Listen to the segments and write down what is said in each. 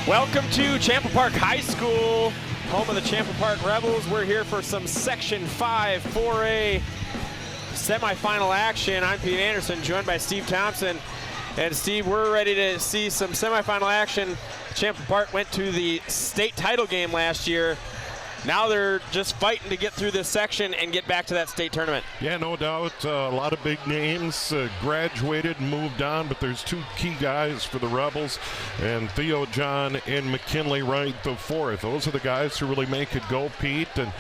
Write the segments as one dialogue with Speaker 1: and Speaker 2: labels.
Speaker 1: Welcome to Champlin Park High School, home of the Champlin Park Rebels. We're here for some Section 5 4A semifinal action. I'm Pete Anderson, joined by Steve Thompson. And Steve, we're ready to see some semifinal action. Champlin Park went to the state title game last year. Now they're just fighting to get through this section and get back to that state tournament.
Speaker 2: Yeah, no doubt. A lot of big names graduated and moved on, but there's two key guys for the Rebels, and Theo John and McKinley Wright the fourth. Those are the guys who really make it go, Pete, and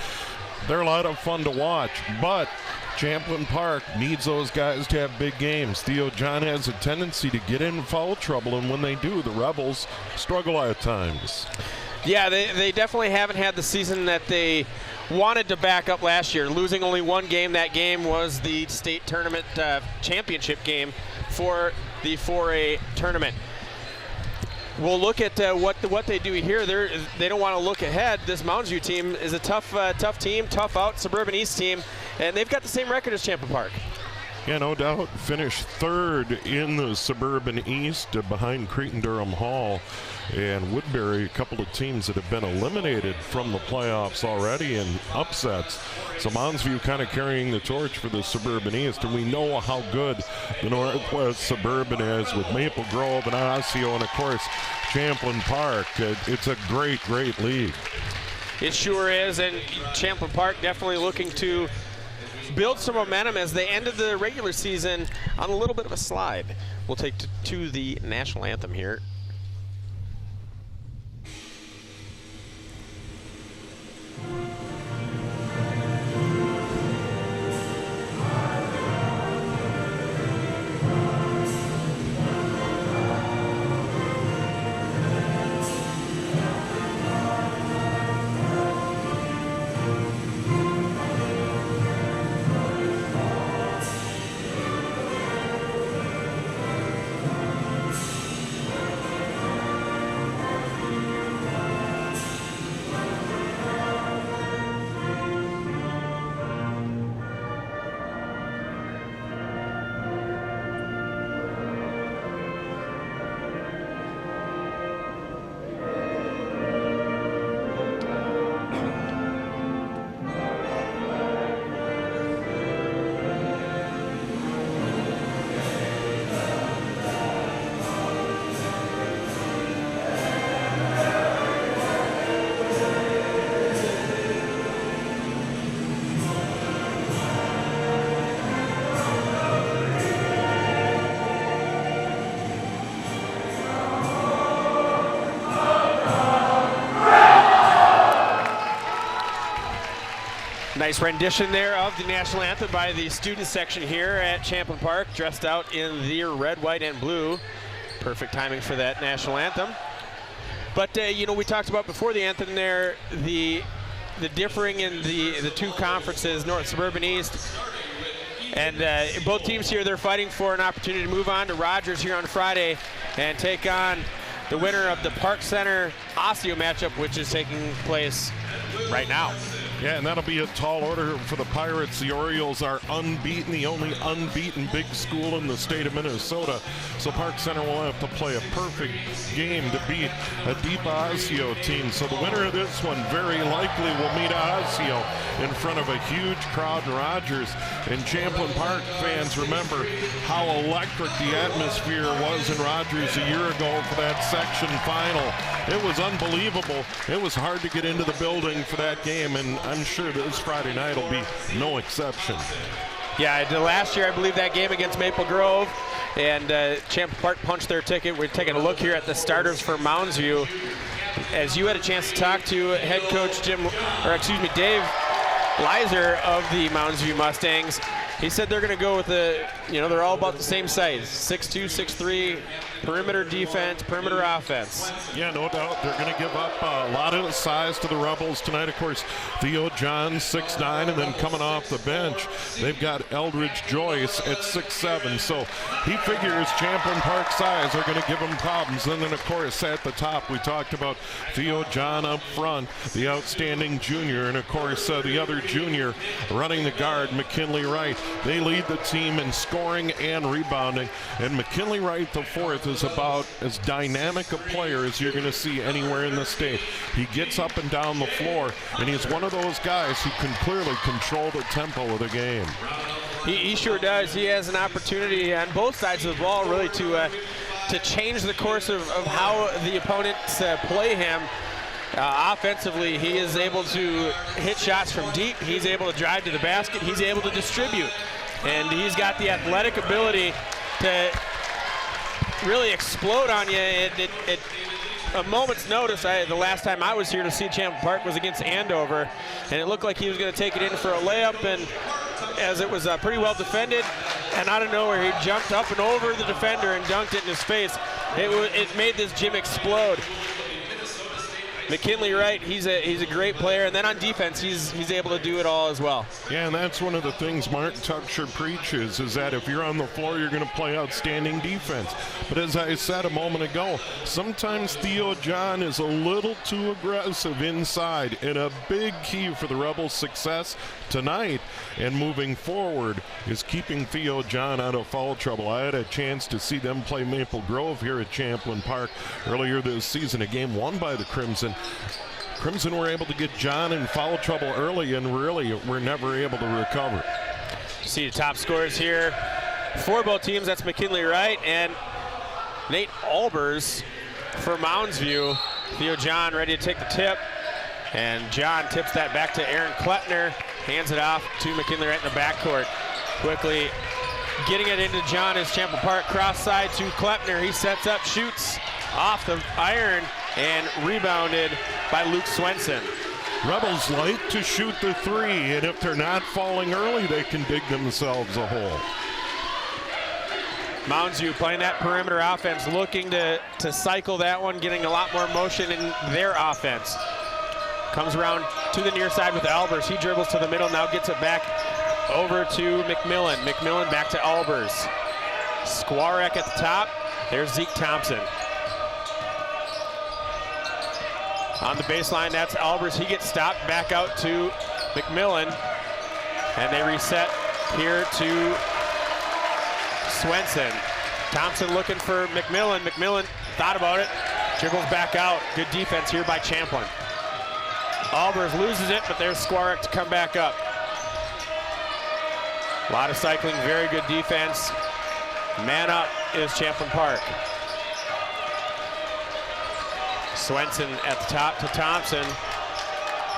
Speaker 2: they're a lot of fun to watch. But Champlin Park needs those guys to have big games. Theo John has a tendency to get in foul trouble, and when they do, the Rebels struggle at times.
Speaker 1: Yeah, they definitely haven't had the season that they wanted to back up last year. Losing only one game, that game was the state tournament championship game for the 4A tournament. We'll look at what they do here. They don't want to look ahead. This Mounds team is a tough team, tough out Suburban East team, and they've got the same record as Champlin Park.
Speaker 2: Yeah, no doubt. Finished third in the Suburban East behind Cretin-Durham Hall and Woodbury, a couple of teams that have been eliminated from the playoffs already in upsets. So Moundsview kind of carrying the torch for the Suburban East, and we know how good the Northwest Suburban is with Maple Grove and Osseo and, of course, Champlin Park. It's a great, great league.
Speaker 1: It sure is, and Champlin Park definitely looking to build some momentum as they ended the regular season on a little bit of a slide. We'll take to the national anthem here. Nice rendition there of the national anthem by the student section here at Champlin Park, dressed out in the red, white, and blue. Perfect timing for that national anthem. But you know, we talked about before the anthem there, the differing in the two conferences, North Suburban East. And both teams here, they're fighting for an opportunity to move on to Rogers here on Friday and take on the winner of the Park Center Osseo matchup, which is taking place right now.
Speaker 2: Yeah, and that'll be a tall order for the Pirates. The Orioles are unbeaten, the only unbeaten big school in the state of Minnesota. So Park Center will have to play a perfect game to beat a deep Osseo team. So the winner of this one very likely will meet Osseo in front of a huge crowd in Rogers. And Champlin Park fans remember how electric the atmosphere was in Rogers a year ago for that section final. It was unbelievable. It was hard to get into the building for that game, and I'm sure this Friday night will be no exception.
Speaker 1: Yeah, last year I believe that game against Maple Grove, and Champlin Park punched their ticket. We're taking a look here at the starters for Moundsview. As you had a chance to talk to head coach Dave Leiser of the Moundsview Mustangs, he said they're going to go with they're all about the same size, 6'2", 6'3", perimeter defense, perimeter offense.
Speaker 2: Yeah, no doubt. They're going to give up a lot of size to the Rebels tonight. Of course, Theo John, 6'9", and then coming off the bench, they've got Eldridge Joyce at 6'7". So he figures Champlin Park size are going to give him problems. And then, of course, at the top, we talked about Theo John up front, the outstanding junior, and, of course, the other junior running the guard, McKinley Wright. They lead the team in scoring and rebounding. And McKinley Wright IV is about as dynamic a player as you're going to see anywhere in the state. He gets up and down the floor, and he's one of those guys who can clearly control the tempo of the game.
Speaker 1: He sure does. He has an opportunity on both sides of the ball really to change the course of how the opponents play him. Offensively, he is able to hit shots from deep. He's able to drive to the basket. He's able to distribute. And he's got the athletic ability to really explode on you at a moment's notice. The last time I was here to see Champlin Park was against Andover, and it looked like he was going to take it in for a layup, and as it was pretty well defended, and out of nowhere he jumped up and over the defender and dunked it in his face. It made this gym explode. McKinley Wright, he's a great player, and then on defense, he's able to do it all as well.
Speaker 2: Yeah, and that's one of the things Mark Tucksher preaches, is that if you're on the floor, you're going to play outstanding defense. But as I said a moment ago, sometimes Theo John is a little too aggressive inside, and a big key for the Rebels' success tonight and moving forward is keeping Theo John out of foul trouble. I had a chance to see them play Maple Grove here at Champlin Park earlier this season, a game won by the Crimson. Crimson were able to get John in foul trouble early and really were never able to recover.
Speaker 1: See the top scorers here for both teams. That's McKinley Wright and Nate Albers for Mounds View. Theo John ready to take the tip, and John tips that back to Aaron Kleppner, hands it off to McKinley Wright in the backcourt. Quickly getting it into John is Champlin Park, cross side to Kleppner. He sets up, shoots off the iron, and rebounded by Luke Swenson.
Speaker 2: Rebels like to shoot the three, and if they're not falling early, they can dig themselves a hole.
Speaker 1: Mounds View playing that perimeter offense, looking to cycle that one, getting a lot more motion in their offense. Comes around to the near side with Albers. He dribbles to the middle, now gets it back over to Mcmillan. Mcmillan back to Albers. Skwarek at the top. There's Zeke Thompson. On the baseline, that's Albers. He gets stopped, back out to Mcmillan. And they reset here to Swenson. Thompson looking for McMillan. McMillan thought about it, dribbles back out. Good defense here by Champlin. Albers loses it, but there's Skwarek to come back up. A lot of cycling, very good defense. Man up is Champlin Park. Swenson at the top to Thompson.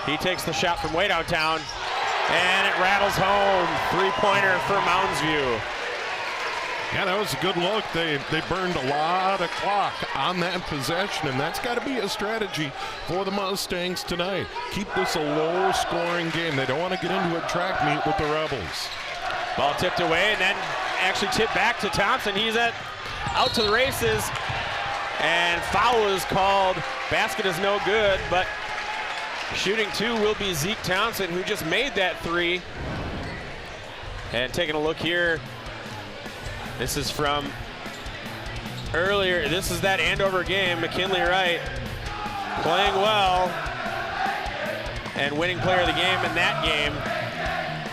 Speaker 1: He takes the shot from way downtown, and it rattles home. Three-pointer for Mounds View.
Speaker 2: Yeah, that was a good look. They burned a lot of clock on that possession, and that's got to be a strategy for the Mustangs tonight. Keep this a low-scoring game. They don't want to get into a track meet with the Rebels.
Speaker 1: Ball tipped away, and then actually tipped back to Thompson. He's out to the races, and foul is called. Basket is no good, but shooting two will be Zeke Thompson, who just made that three. And taking a look here, this is from earlier. This is that Andover game. McKinley Wright playing well and winning player of the game in that game.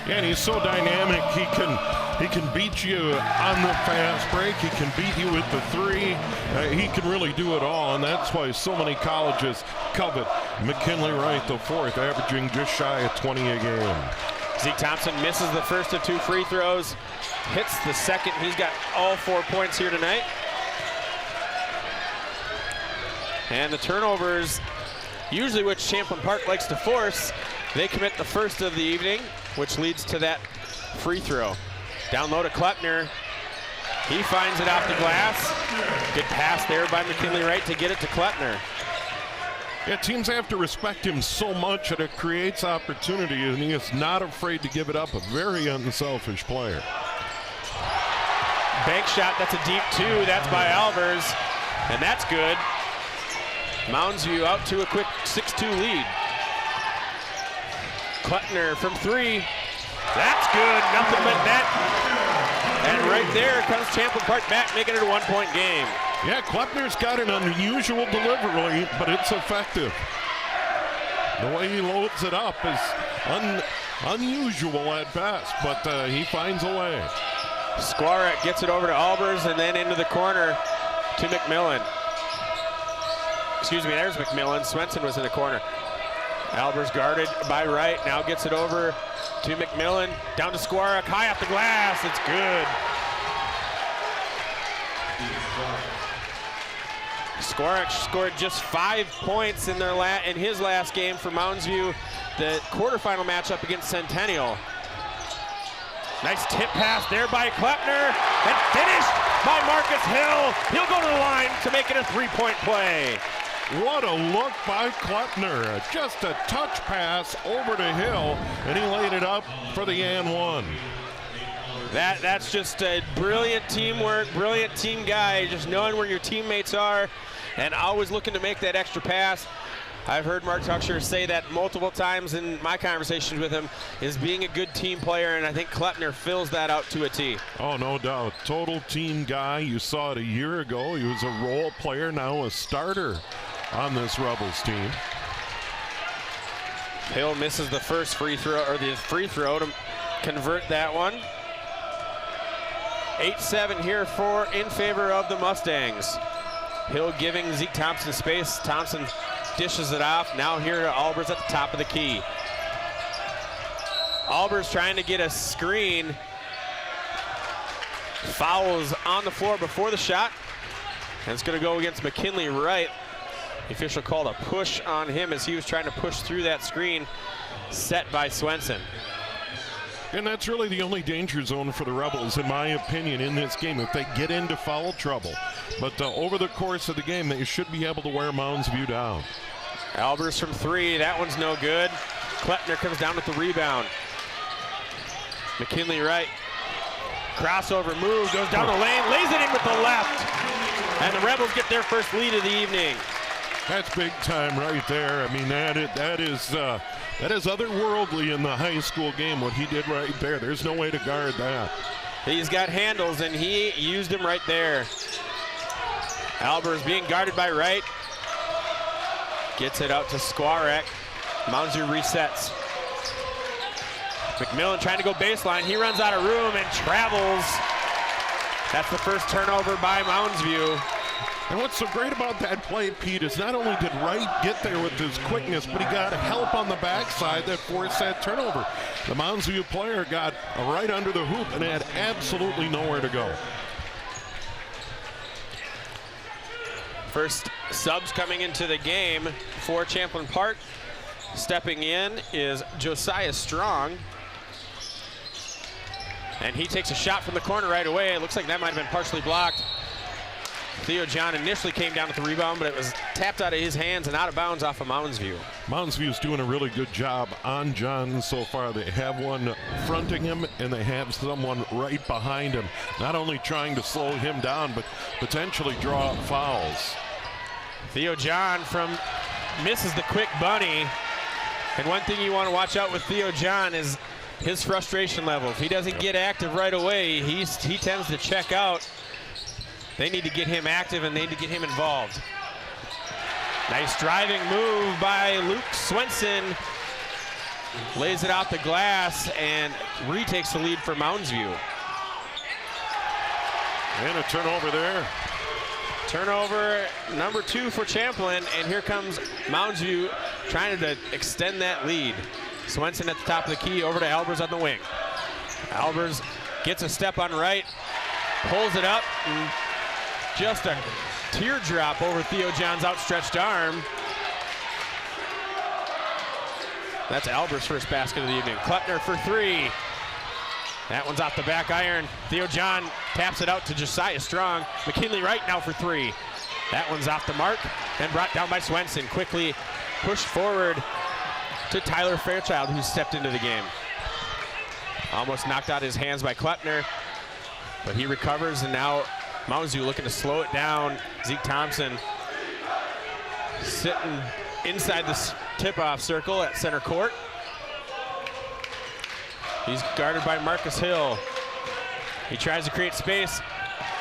Speaker 2: Yeah, and he's so dynamic. He can beat you on the fast break. He can beat you with the three. He can really do it all, and that's why so many colleges covet McKinley Wright IV, averaging just shy of 20 a game.
Speaker 1: Zeke Thompson misses the first of two free throws, hits the second. He's got all 4 points here tonight. And the turnovers, usually which Champlin Park likes to force, they commit the first of the evening, which leads to that free throw. Down low to Kleppner. He finds it off the glass. Good pass there by McKinley Wright to get it to Kleppner.
Speaker 2: Yeah, teams have to respect him so much that it creates opportunity, and he is not afraid to give it up. A very unselfish player.
Speaker 1: Bank shot, that's a deep two. That's by Albers, and that's good. Mounds View out to a quick 6-2 lead. Kleppner from three. That's good, nothing but net. And right there comes Champlin Park back, making it a 1 point game.
Speaker 2: Yeah, Kleppner's got an unusual delivery, but it's effective. The way he loads it up is unusual at best, but he finds a way.
Speaker 1: Squarek gets it over to Albers and then into the corner to Mcmillan. Excuse me, there's Mcmillan. Swenson was in the corner. Albers guarded by Wright, now gets it over to Mcmillan. Down to Squarek, high off the glass, it's good. Squarek scored just 5 points in his last game for Mounds View, the quarterfinal matchup against Centennial. Nice tip pass there by Kleppner, and finished by Marcus Hill. He'll go to the line to make it a 3-point play.
Speaker 2: What a look by Kleppner. Just a touch pass over to Hill, and he laid it up for the and one.
Speaker 1: That's just a brilliant teamwork, brilliant team guy, just knowing where your teammates are and always looking to make that extra pass. I've heard Mark Tucksher say that multiple times in my conversations with him, is being a good team player, and I think Kleppner fills that out to a T.
Speaker 2: Oh, no doubt. Total team guy. You saw it a year ago. He was a role player, now a starter on this Rebels team.
Speaker 1: Hill misses the first free throw, or the free throw to convert that one. 8-7 here in favor of the Mustangs. Hill giving Zeke Thompson space. Thompson dishes it off. Now here to Albers at the top of the key. Albers trying to get a screen. Fouls on the floor before the shot. And it's going to go against McKinley Wright. The official called a push on him as he was trying to push through that screen set by Swenson.
Speaker 2: And that's really the only danger zone for the Rebels, in my opinion, in this game, if they get into foul trouble. But over the course of the game, they should be able to wear Mounds View down.
Speaker 1: Albers from 3, that one's no good. Kleppner comes down with the rebound. McKinley Wright, crossover move, goes down the lane, lays it in with the left. And the Rebels get their first lead of the evening.
Speaker 2: That's big time right there. I mean, that is otherworldly in the high school game, what he did right there. There's no way to guard that.
Speaker 1: He's got handles, and he used them right there. Albers being guarded by Wright. Gets it out to Squarek. Mounds View resets. Mcmillan trying to go baseline. He runs out of room and travels. That's the first turnover by Mounds View.
Speaker 2: And what's so great about that play, Pete, is not only did Wright get there with his quickness, but he got help on the backside that forced that turnover. The Mounds View player got right under the hoop and had absolutely nowhere to go.
Speaker 1: First subs coming into the game for Champlin Park. Stepping in is Josiah Strong. And he takes a shot from the corner right away. It looks like that might have been partially blocked. Theo John initially came down with the rebound, but it was tapped out of his hands and out of bounds off of Mounds View.
Speaker 2: Mounds View's doing a really good job on John so far. They have one fronting him, and they have someone right behind him, not only trying to slow him down, but potentially draw up fouls.
Speaker 1: Theo John misses the quick bunny. And one thing you want to watch out with Theo John is his frustration level. If he doesn't get active right away, he tends to check out. They need to get him active, and they need to get him involved. Nice driving move by Luke Swenson. Lays it out the glass and retakes the lead for Mounds View.
Speaker 2: And a turnover there.
Speaker 1: Turnover number 2 for Champlin, and here comes Mounds View trying to extend that lead. Swenson at the top of the key, over to Albers on the wing. Albers gets a step on Wright, pulls it up, and just a teardrop over Theo John's outstretched arm. That's Albers' first basket of the evening. Kleppner for 3. That one's off the back iron. Theo John taps it out to Josiah Strong. McKinley Wright now for 3. That one's off the mark and brought down by Swenson. Quickly pushed forward to Tyler Fairchild, who stepped into the game. Almost knocked out his hands by Kleppner, but he recovers, and now Mounds View looking to slow it down. Zeke Thompson sitting inside the tip-off circle at center court. He's guarded by Marcus Hill. He tries to create space,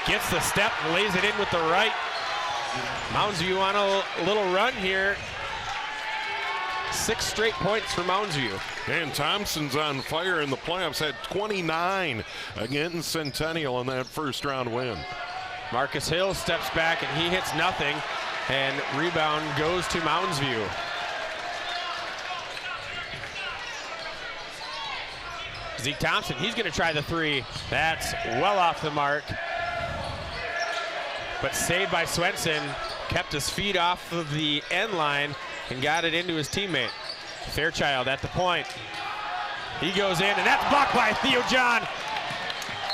Speaker 1: gets the step, lays it in with the right. Mounds View on a little run here. 6 straight points for Mounds View.
Speaker 2: And Thompson's on fire in the playoffs, had 29 against Centennial in that first round win.
Speaker 1: Marcus Hill steps back and he hits nothing, and rebound goes to Mounds View. Zeke Thompson, he's going to try the 3. That's well off the mark. But saved by Swenson, kept his feet off of the end line and got it into his teammate. Fairchild at the point. He goes in, and that's blocked by Theo John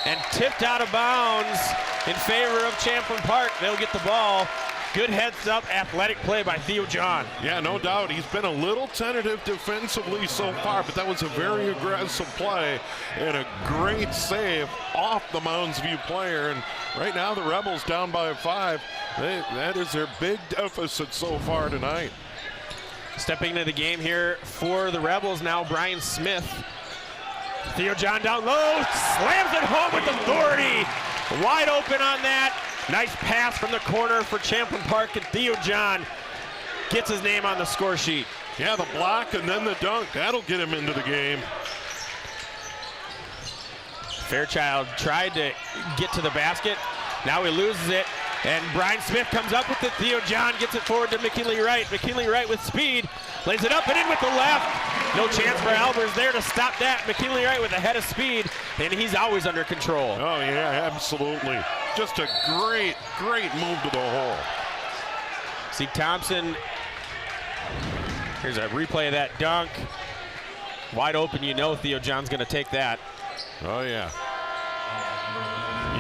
Speaker 1: and tipped out of bounds in favor of Champlin Park. They'll get the ball. Good heads-up athletic play by Theo John.
Speaker 2: Yeah, no doubt. He's been a little tentative defensively so far, but that was a very aggressive play and a great save off the Mounds View player. And right now the Rebels down by 5. That is their big deficit so far tonight.
Speaker 1: Stepping into the game here for the Rebels now, Brian Smith. Theo John down low, slams it home with authority. Wide open on that. Nice pass from the corner for Champlin Park, and Theo John gets his name on the score sheet.
Speaker 2: Yeah, the block and then the dunk. That'll get him into the game.
Speaker 1: Fairchild tried to get to the basket. Now he loses it, and Brian Smith comes up with it. Theo John gets it forward to McKinley Wright. McKinley Wright with speed, lays it up and in with the left. No chance for Albers there to stop that. McKinley Wright with a head of speed, and he's always under control.
Speaker 2: Oh, yeah, absolutely. Just a great, great move to the hole.
Speaker 1: Zeke Thompson, here's a replay of that dunk. Wide open, you know Theo John's going to take that.
Speaker 2: Oh, yeah.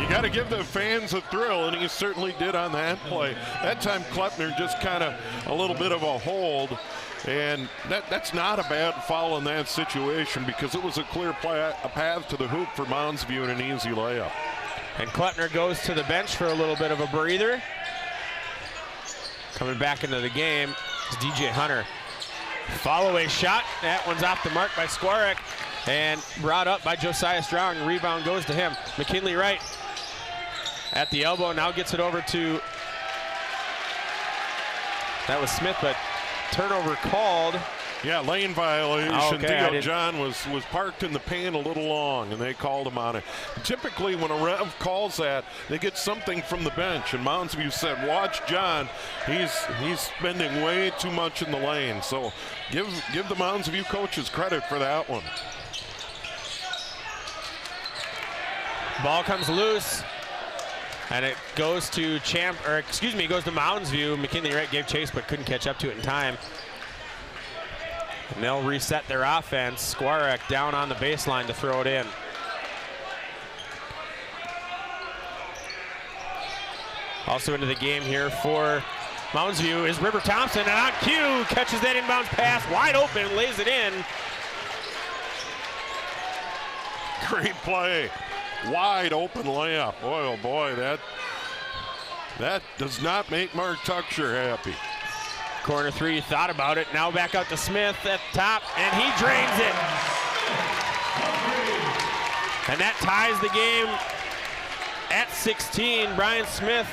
Speaker 2: You got to give the fans a thrill, and he certainly did on that play. That time, Kleppner just kind of a little bit of a hold, and that's not a bad foul in that situation because it was a clear a path to the hoop for Mounds View and an easy layup.
Speaker 1: And Kleppner goes to the bench for a little bit of a breather. Coming back into the game is DJ Hunter. Follow-away shot. That one's off the mark by Skwarek and brought up by Josiah Strong. Rebound goes to him. McKinley Wright at the elbow, now gets it over to, that was Smith, but turnover called.
Speaker 2: Yeah, lane violation.
Speaker 1: Okay,
Speaker 2: Theo John was parked in the paint a little long, and they called him on it. Typically, when a ref calls that, they get something from the bench, and Mounds View said, watch John. He's spending way too much in the lane. So give the Mounds View coaches credit for that one.
Speaker 1: Ball comes loose, and it goes to it goes to Mounds View. McKinley Wright gave chase, but couldn't catch up to it in time. And they'll reset their offense. Skwarek down on the baseline to throw it in. Also into the game here for Mounds View is River Thompson, and on cue, catches that inbounds pass, wide open, lays it in.
Speaker 2: Great play. Wide open layup. Boy, oh boy, that does not make Mark Tucksher happy.
Speaker 1: Corner 3, thought about it. Now back out to Smith at the top, and he drains it. And that ties the game at 16. Brian Smith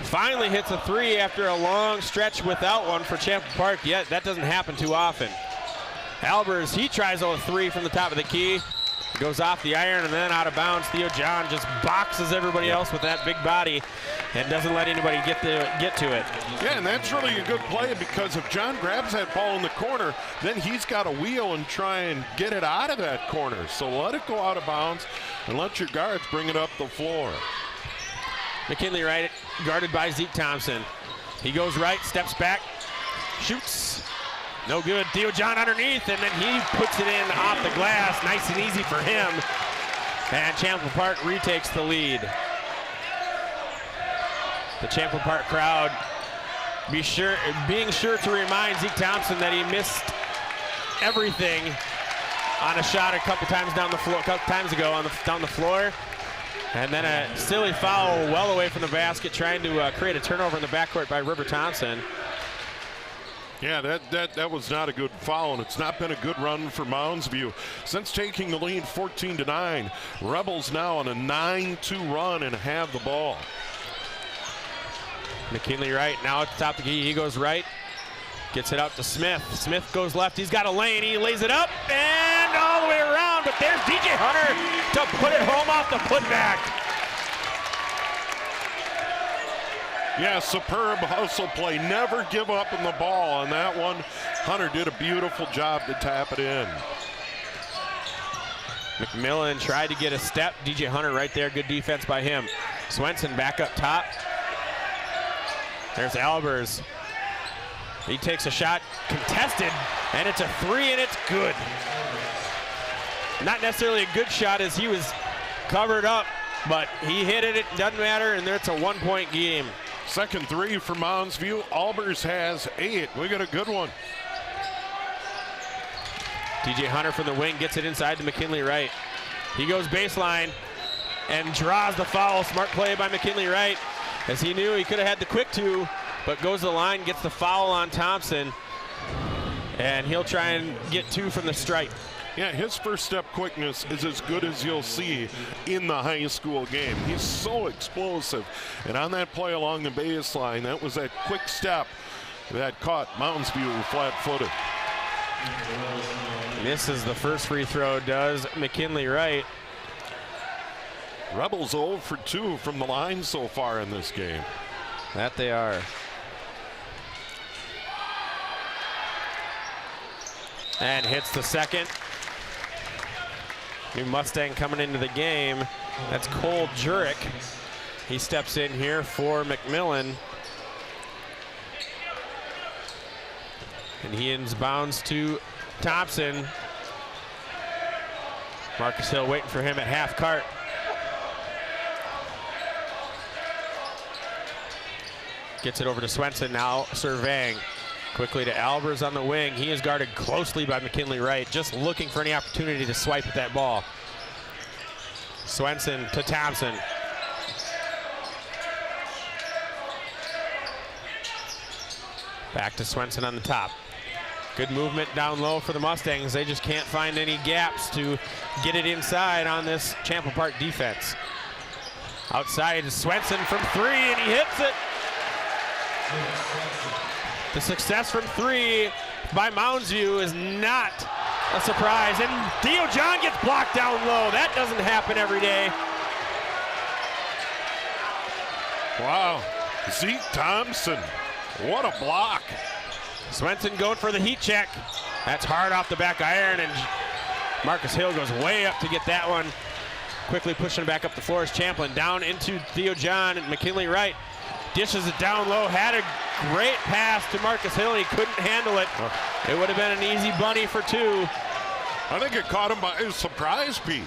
Speaker 1: finally hits a 3 after a long stretch without one for Champlin Park, yet that doesn't happen too often. Albers, he tries a 3 from the top of the key. Goes off the iron and then out of bounds. Theo John just boxes everybody else with that big body and doesn't let anybody get to it.
Speaker 2: Yeah, and that's really a good play because if John grabs that ball in the corner, then he's got to wheel and try and get it out of that corner. So let it go out of bounds and let your guards bring it up the floor.
Speaker 1: McKinley Wright guarded by Zeke Thompson. He goes right, steps back, shoots. No good. Theo John underneath, and then he puts it in off the glass. Nice and easy for him. And Champlin Park retakes the lead. The Champlin Park crowd being sure to remind Zeke Thompson that he missed everything on a shot a couple times down the floor, down the floor. And then a silly foul well away from the basket, trying to create a turnover in the backcourt by River Thompson.
Speaker 2: Yeah, that was not a good foul, and it's not been a good run for Mounds View. Since taking the lead 14-9, Rebels now on a 9-2 run and have the ball.
Speaker 1: McKinley Wright now at the top of the key. He goes right, Gets it out to Smith. Smith goes left. He's got a lane. He lays it up and all the way around. But there's DJ Hunter to put it home off the putback.
Speaker 2: Yeah, superb hustle play. Never give up on the ball on that one. Hunter did a beautiful job to tap it in.
Speaker 1: Mcmillan tried to get a step. DJ Hunter right there. Good defense by him. Swenson back up top. There's Albers. He takes a shot, contested, and it's a 3, and it's good. Not necessarily a good shot as he was covered up, but he hit it. It doesn't matter, and it's a 1-point game.
Speaker 2: Second 3 for Mounds View. Albers has 8. We got a good one.
Speaker 1: DJ Hunter from the wing gets it inside to McKinley Wright. He goes baseline and draws the foul. Smart play by McKinley Wright, as he knew he could have had the quick 2, but goes to the line, gets the foul on Thompson, and he'll try and get 2 from the stripe.
Speaker 2: Yeah, his first step quickness is as good as you'll see in the high school game. He's so explosive. And on that play along the baseline, that was that quick step that caught Mounds View flat-footed.
Speaker 1: Misses the first free throw, does McKinley Wright.
Speaker 2: Rebels 0 for 2 from the line so far in this game.
Speaker 1: That they are. And hits the second. New Mustang coming into the game. That's Cole Jurek. He steps in here for Mcmillan. And he inbounds to Thompson. Marcus Hill waiting for him at half court. Gets it over to Swenson, now surveying. Quickly to Albers on the wing. He is guarded closely by McKinley Wright, just looking for any opportunity to swipe at that ball. Swenson to Thompson. Back to Swenson on the top. Good movement down low for the Mustangs. They just can't find any gaps to get it inside on this Champlin Park defense. Outside is Swenson from 3, and he hits it. The success from 3 by Mounds View is not a surprise. And Theo John gets blocked down low. That doesn't happen every day.
Speaker 2: Wow. Zeke Thompson. What a block.
Speaker 1: Swenson going for the heat check. That's hard off the back iron, and Marcus Hill goes way up to get that one. Quickly pushing it back up the floor is Champlin. Down into Theo John, and McKinley Wright dishes it down low. Had a great pass to Marcus Hill, and he couldn't handle it. It would have been an easy bunny for 2.
Speaker 2: I think it caught him by a surprise, Pete.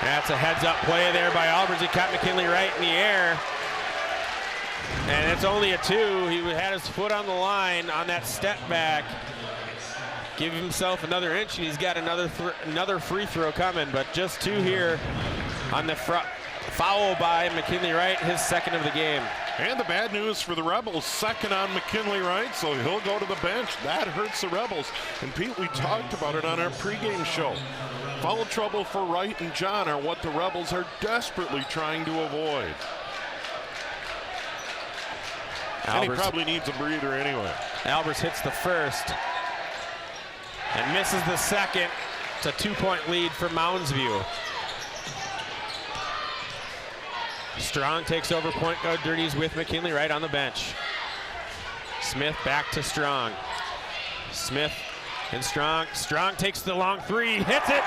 Speaker 1: That's a heads-up play there by Albers. He caught McKinley Wright in the air. And it's only a 2. He had his foot on the line on that step back. Give himself another inch, and he's got another free throw coming, but just 2 here on the front. Foul by McKinley Wright, his second of the game.
Speaker 2: And the bad news for the Rebels, second on McKinley Wright, so he'll go to the bench. That hurts the Rebels. And Pete, we talked about it on our pregame show. Foul trouble for Wright and John are what the Rebels are desperately trying to avoid. And he probably needs a breather anyway.
Speaker 1: Albers hits the first and misses the second. It's a 2-point lead for Mounds View. Strong takes over point guard duties with McKinley Wright on the bench. Smith back to Strong. Smith and Strong. Strong takes the long 3, hits it,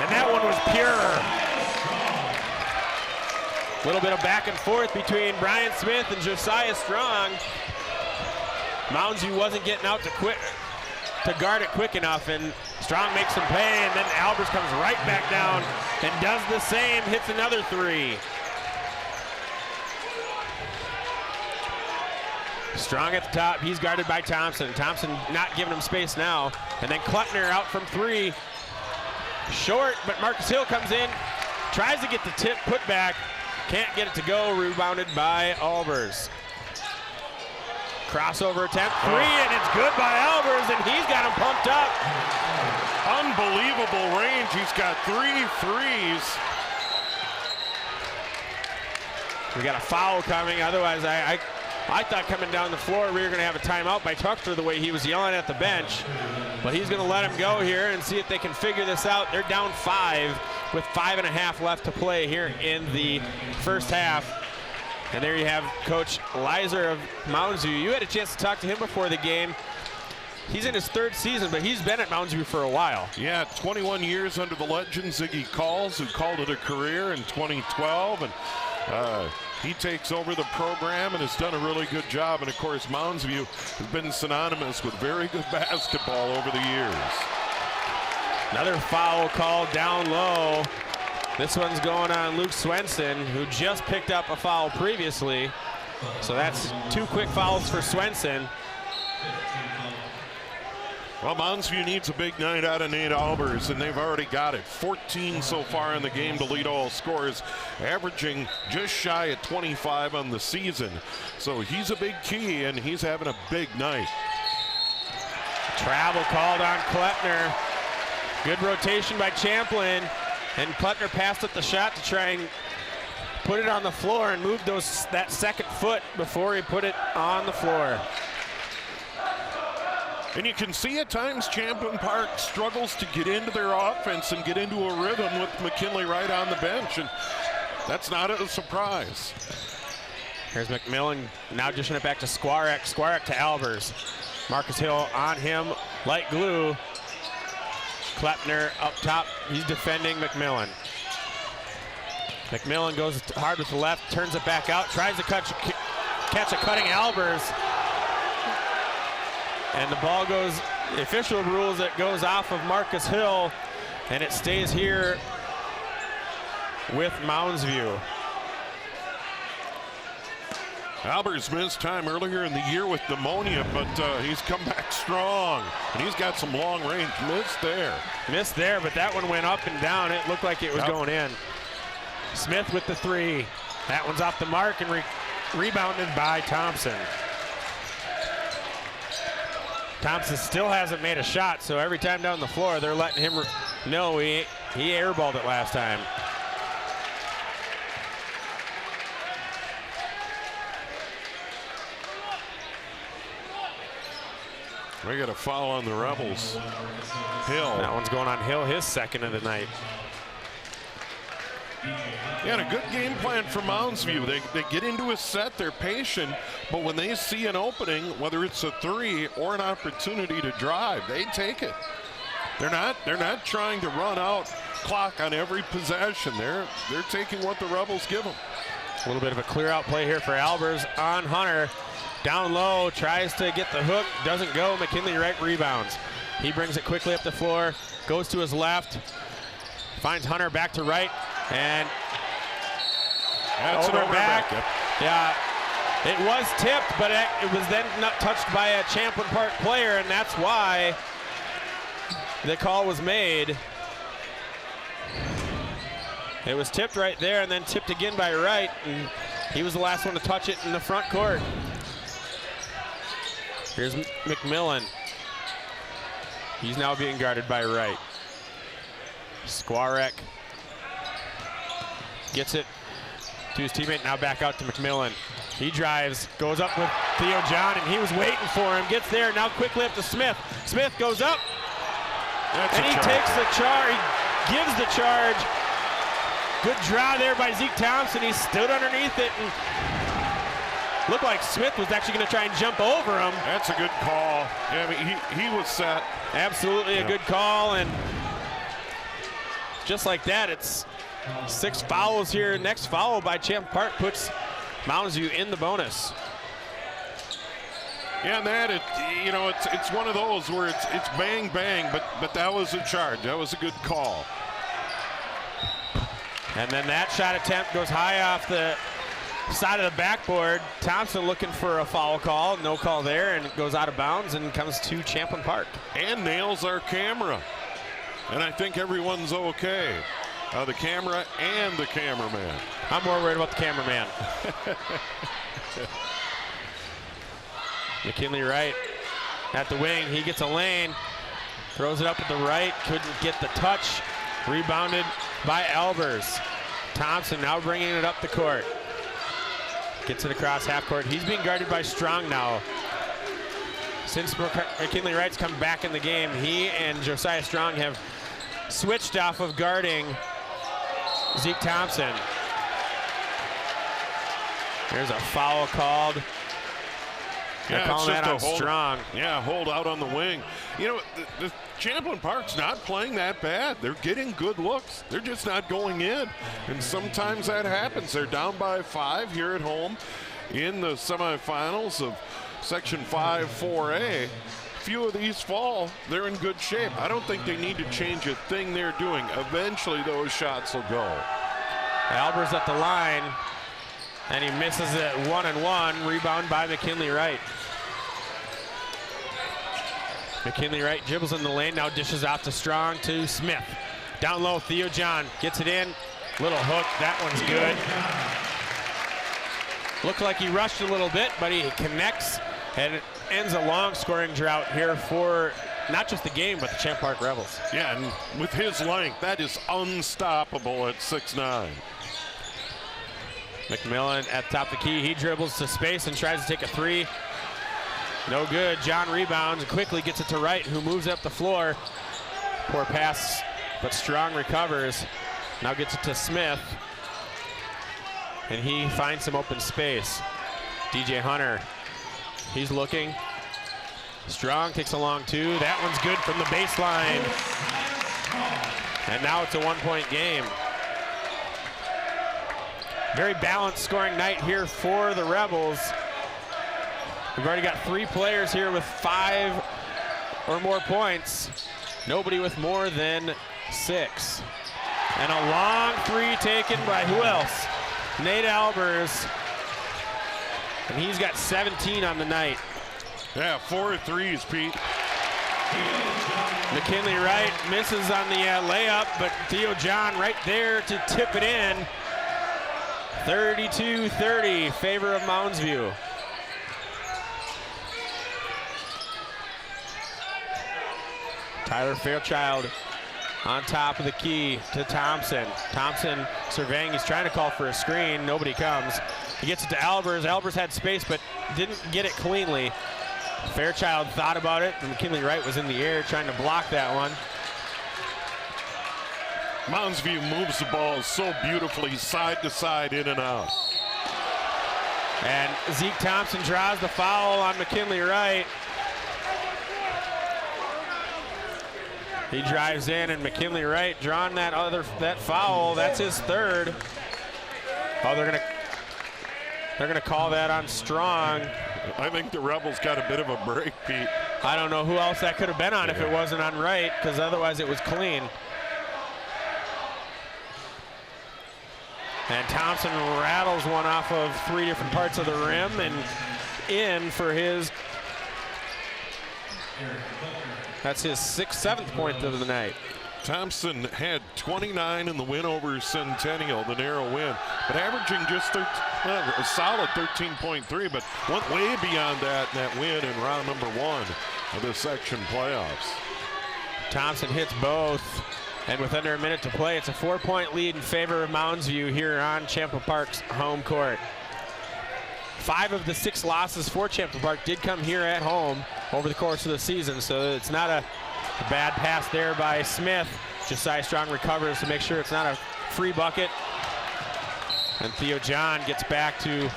Speaker 1: and that one was pure. A little bit of back and forth between Brian Smith and Josiah Strong. Mounds View wasn't getting out to guard it quick enough, and Strong makes some pay, and then Albers comes right back down and does the same, hits another 3. Strong at the top, he's guarded by Thompson. Thompson not giving him space now. And then Klutner out from 3. Short, but Marcus Hill comes in, tries to get the tip, put back, can't get it to go, rebounded by Albers. Crossover attempt, 3, and it's good by Albers, and he's got him pumped up.
Speaker 2: Unbelievable range, he's got 3 threes.
Speaker 1: We got a foul coming, otherwise I I thought coming down the floor we were going to have a timeout by Tuxter the way he was yelling at the bench. But he's going to let him go here and see if they can figure this out. They're down 5 with 5.5 left to play here in the first half. And there you have Coach Leiser of Mounds View. You had a chance to talk to him before the game. He's in his 3rd season, but he's been at Mounds View for a while. Yeah, 21 years under the legend Ziggy Calls, who called it a career in 2012. And he takes over the program and has done a really good job. And of course, Mounds View has been synonymous with very good basketball over the years. Another foul call down low. This one's going on Luke Swenson, who just picked up a foul previously. So that's 2 quick fouls for Swenson. Well, Mounds View needs a big night out of Nate Albers, and they've already got it. 14 so far in the game to lead all scores, averaging just shy of 25 on the season. So he's a big key, and he's having a big night. Travel called on Kleppner. Good rotation by Champlin, and Kleppner passed up the shot to try and put it on the floor and move that second foot before he put it on the floor. And you can see at times Champlin Park struggles to get into their offense and get into a rhythm with McKinley right on the bench, and that's not a surprise. Here's Mcmillan now dishing it back to Skwarek. Skwarek to Albers. Marcus Hill on him like glue. Kleppner up top. He's defending Mcmillan. Mcmillan goes hard with the left, turns it back out, tries to catch a cutting Albers. And the ball goes, the official rules it goes off of Marcus Hill, and it stays here with Mounds View. Albers missed time earlier in the year with pneumonia, but he's come back strong, and he's got some long range. Missed there, but that one went up and down. It looked like it was going in. Smith with the 3. That one's off the mark and rebounded by Thompson. Thompson still hasn't made a shot, so every time down the floor they're letting him know he airballed it last time. We got a foul on the Rebels. Hill. That one's going on Hill, his 2nd of the night. Yeah, and a good game plan for Mounds View. They get into a set, they're patient, but when they see an opening, whether it's a 3 or an opportunity to drive, they take it. They're not trying to run out clock on every possession. They're taking what the Rebels give them. A little bit of a clear out play here for Albers on Hunter. Down low, tries to get the hook, doesn't go. McKinley Wright rebounds. He brings it quickly up the floor, goes to his left, finds Hunter back to right, and that's over back. Yep. Yeah, it was tipped, but it was then not touched by a Champlin Park player, and that's why the call was made. It was tipped right there and then tipped again by Wright, and he was the last one to touch it in the front court. Here's Mcmillan. He's now being guarded by Wright. Skwarek gets it to his teammate, now back out to Mcmillan. He drives, goes up with Theo John, and he was waiting for him. Gets there, now quickly up to Smith. Smith goes up, and he takes the charge. He gives the charge. Good draw there by Zeke Thompson. He stood underneath it and looked like Smith was actually going to try and jump over him. That's a good call. Yeah, I mean, he was set. Absolutely a good call, and just like that, it's 6 fouls here. Next foul by Champlin Park puts Mounds View in the bonus. Yeah, and that it's one of those where it's bang bang, but that was a charge. That was a good call. And then that shot attempt goes high off the side of the backboard. Thompson looking for a foul call, no call there, and it goes out of bounds and comes to Champlin Park. And nails our camera. And I think everyone's okay. The camera and the cameraman. I'm more worried about the cameraman. McKinley Wright at the wing. He gets a lane, throws it up at the right, couldn't get the touch. Rebounded by Albers. Thompson now bringing it up the court. Gets it across half court. He's being guarded by Strong now. Since McKinley Wright's come back in the game, he and Josiah Strong have switched off of guarding Zeke Thompson. There's a foul called. They're calling that on Strong.
Speaker 2: Yeah, hold out on the wing. You know, the Champlin Park's not playing that bad. They're getting good looks. They're just not going in. And sometimes that happens. They're down by 5 here at home in the semifinals of Section 5 4A. Few of these fall, they're in good shape. I don't think they need to change a thing they're doing. Eventually those shots will go.
Speaker 1: Albers at the line, and he misses it 1-and-1. Rebound by McKinley Wright. McKinley Wright dribbles in the lane, now dishes out to Strong to Smith. Down low, Theo John gets it in. Little hook, that one's good. Looked like he rushed a little bit, but he connects, and it ends a long scoring drought here for not just the game, but the Champ Park Rebels.
Speaker 2: Yeah, and with his length, that is unstoppable at 6'9".
Speaker 1: Mcmillan at the top of the key. He dribbles to space and tries to take a three. No good. John rebounds and quickly gets it to Wright, who moves up the floor. Poor pass, but Strong recovers. Now gets it to Smith. And he finds some open space. DJ Hunter, he's looking. Strong takes a long two. That one's good from the baseline. And now it's a 1-point game. Very balanced scoring night here for the Rebels. We've already got 3 players here with 5 or more points. Nobody with more than 6. And a long three taken by who else? Nate Albers. And he's got 17 on the night.
Speaker 2: Yeah, 4 threes, Pete.
Speaker 1: McKinley Wright misses on the layup, but Theo John right there to tip it in. 32-30, favor of Mounds View. Tyler Fairchild on top of the key to Thompson. Thompson surveying, he's trying to call for a screen, nobody comes. He gets it to Albers. Albers had space but didn't get it cleanly. Fairchild thought about it, and McKinley Wright was in the air trying to block that one.
Speaker 2: Mounds View moves the ball so beautifully side to side, in and out.
Speaker 1: And Zeke Thompson draws the foul on McKinley Wright. He drives in, and McKinley Wright drawing that foul. That's his 3rd. Oh, they're gonna call that on Strong.
Speaker 2: I think the Rebels got a bit of a break, Pete.
Speaker 1: I don't know who else that could have been on if it wasn't on Wright, because otherwise it was clean. And Thompson rattles one off of 3 different parts of the rim and in for his, that's his 7th point of the night.
Speaker 2: Thompson had 29 in the win over Centennial, the narrow win, but averaging just a solid 13.3, but went way beyond that in that win in round number 1 of the section playoffs.
Speaker 1: Thompson hits both. And with under a minute to play, it's a 4-point lead in favor of Mounds View here on Champlin Park's home court. 5 of the 6 losses for Champlin Park did come here at home over the course of the season, so it's not a bad pass there by Smith. Josiah Strong recovers to make sure it's not a free bucket. And Theo John gets back to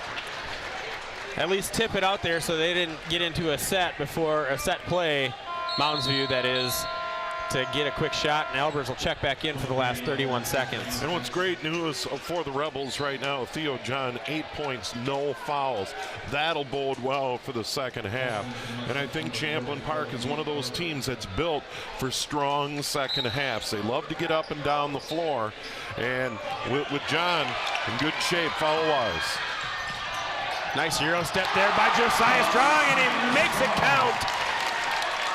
Speaker 1: at least tip it out there so they didn't get into a set before a set play. Mounds View, that is, to get a quick shot, and Albers will check back in for the last 31 seconds.
Speaker 2: And what's great news for the Rebels right now, Theo John, 8 points, no fouls. That'll bode well for the second half. And I think Champlin Park is one of those teams that's built for strong second halves. They love to get up and down the floor. And with John in good shape foul-wise.
Speaker 1: Nice Euro step there by Josiah Strong, and he makes it count.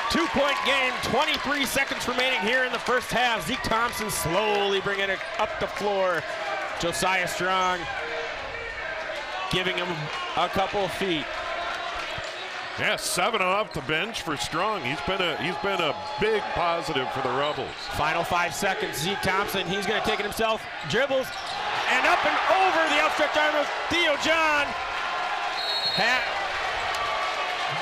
Speaker 1: 2-point game, 23 seconds remaining here in the first half. Zeke Thompson slowly bringing it up the floor. Josiah Strong giving him a couple of feet.
Speaker 2: Yeah, 7 off the bench for Strong. He's been a big positive for the Rebels.
Speaker 1: Final 5 seconds. Zeke Thompson, he's going to take it himself. Dribbles and up and over the outstretched arm of Theo John.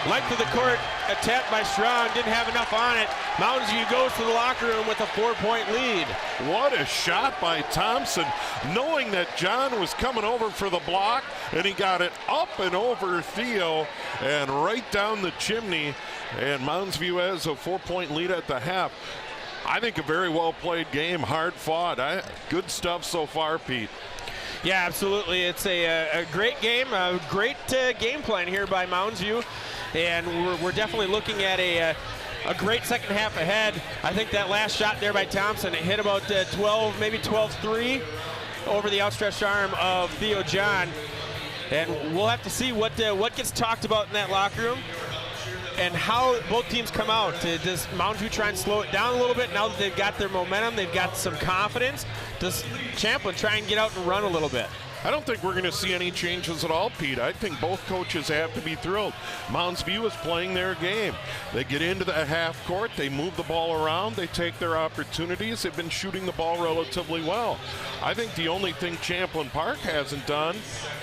Speaker 1: Length of the court attempt by Strong, didn't have enough on it. Mounds View goes to the locker room with a 4-point lead.
Speaker 2: What a shot by Thompson, knowing that John was coming over for the block, and he got it up and over Theo and right down the chimney, and Mounds View has a 4-point lead at the half. I think a very well played game, hard fought. Good stuff so far, Pete.
Speaker 1: Yeah, absolutely. It's a great game, a great game plan here by Mounds View, and we're definitely looking at a great second half ahead. I think that last shot there by Thompson, it hit about 12, maybe 12-3 over the outstretched arm of Theo John, and we'll have to see what gets talked about in that locker room and how both teams come out. Does Mounds View try and slow it down a little bit now that they've got their momentum, they've got some confidence? Does Champlin try and get out and run a little bit?
Speaker 2: I don't think we're going to see any changes at all, Pete. I think both coaches have to be thrilled. Mounds View is playing their game. They get into the half court, they move the ball around, they take their opportunities. They've been shooting the ball relatively well. I think the only thing Champlin Park hasn't done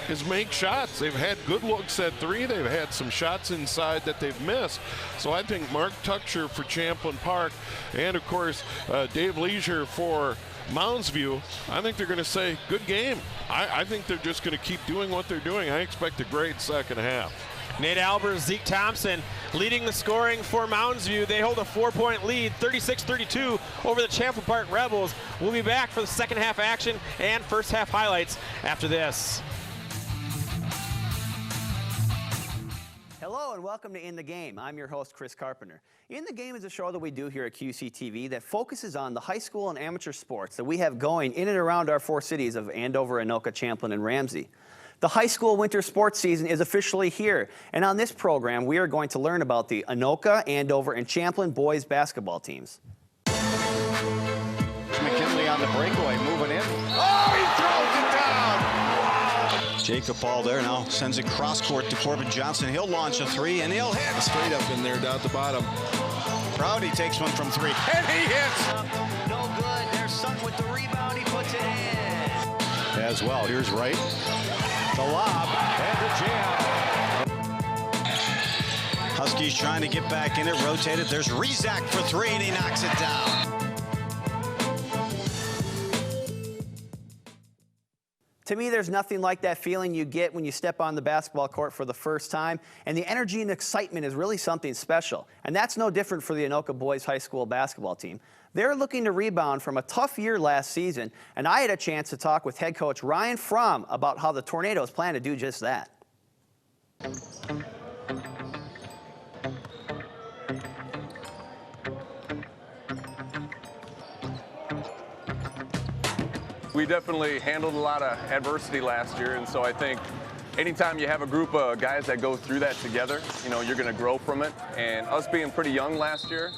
Speaker 2: is make shots. They've had good looks at three. They've had some shots inside that they've missed. So I think Mark Tucksher for Champlin Park and, of course, Dave Leisure for Mounds View, I think they're going to say, good game. I think they're just going to keep doing what they're doing. I expect a great second half.
Speaker 1: Nate Albers, Zeke Thompson leading the scoring for Mounds View. They hold a 4-point lead, 36-32 over the Champlin Park Rebels. We'll be back for the second half action and first half highlights after this.
Speaker 3: Hello and welcome to In the Game. I'm your host, Chris Carpenter. In the Game is a show that we do here at QCTV that focuses on the high school and amateur sports that we have going in and around our four cities of Andover, Anoka, Champlin, and Ramsey. The high school winter sports season is officially here, and on this program we are going to learn about the Anoka, Andover, and Champlin boys basketball teams.
Speaker 4: McKinley on the breakaway, moving in. Oh, he throws it down! Jacob Ball there now sends it cross court to Corbin Johnson. He'll launch a three and he'll hit.
Speaker 5: Straight up in there, down at the bottom.
Speaker 4: Prouty takes one from three and he hits.
Speaker 3: No good. There's Sutton with the rebound. He puts it in.
Speaker 4: As well, here's Wright. The lob and the jam. Huskies trying to get back in it, rotated. There's Rezak for three and he knocks it down.
Speaker 3: To me, there's nothing like that feeling you get when you step on the basketball court for the first time, and the energy and excitement is really something special. And that's no different for the Anoka boys high school basketball team. They're looking to rebound from a tough year last season, and I had a chance to talk with head coach Ryan Fromm about how the Tornadoes plan to do just that.
Speaker 6: We definitely handled a lot of adversity last year, and so I think anytime you have a group of guys that go through that together, you know, you're going to grow from it. And us being pretty young last year,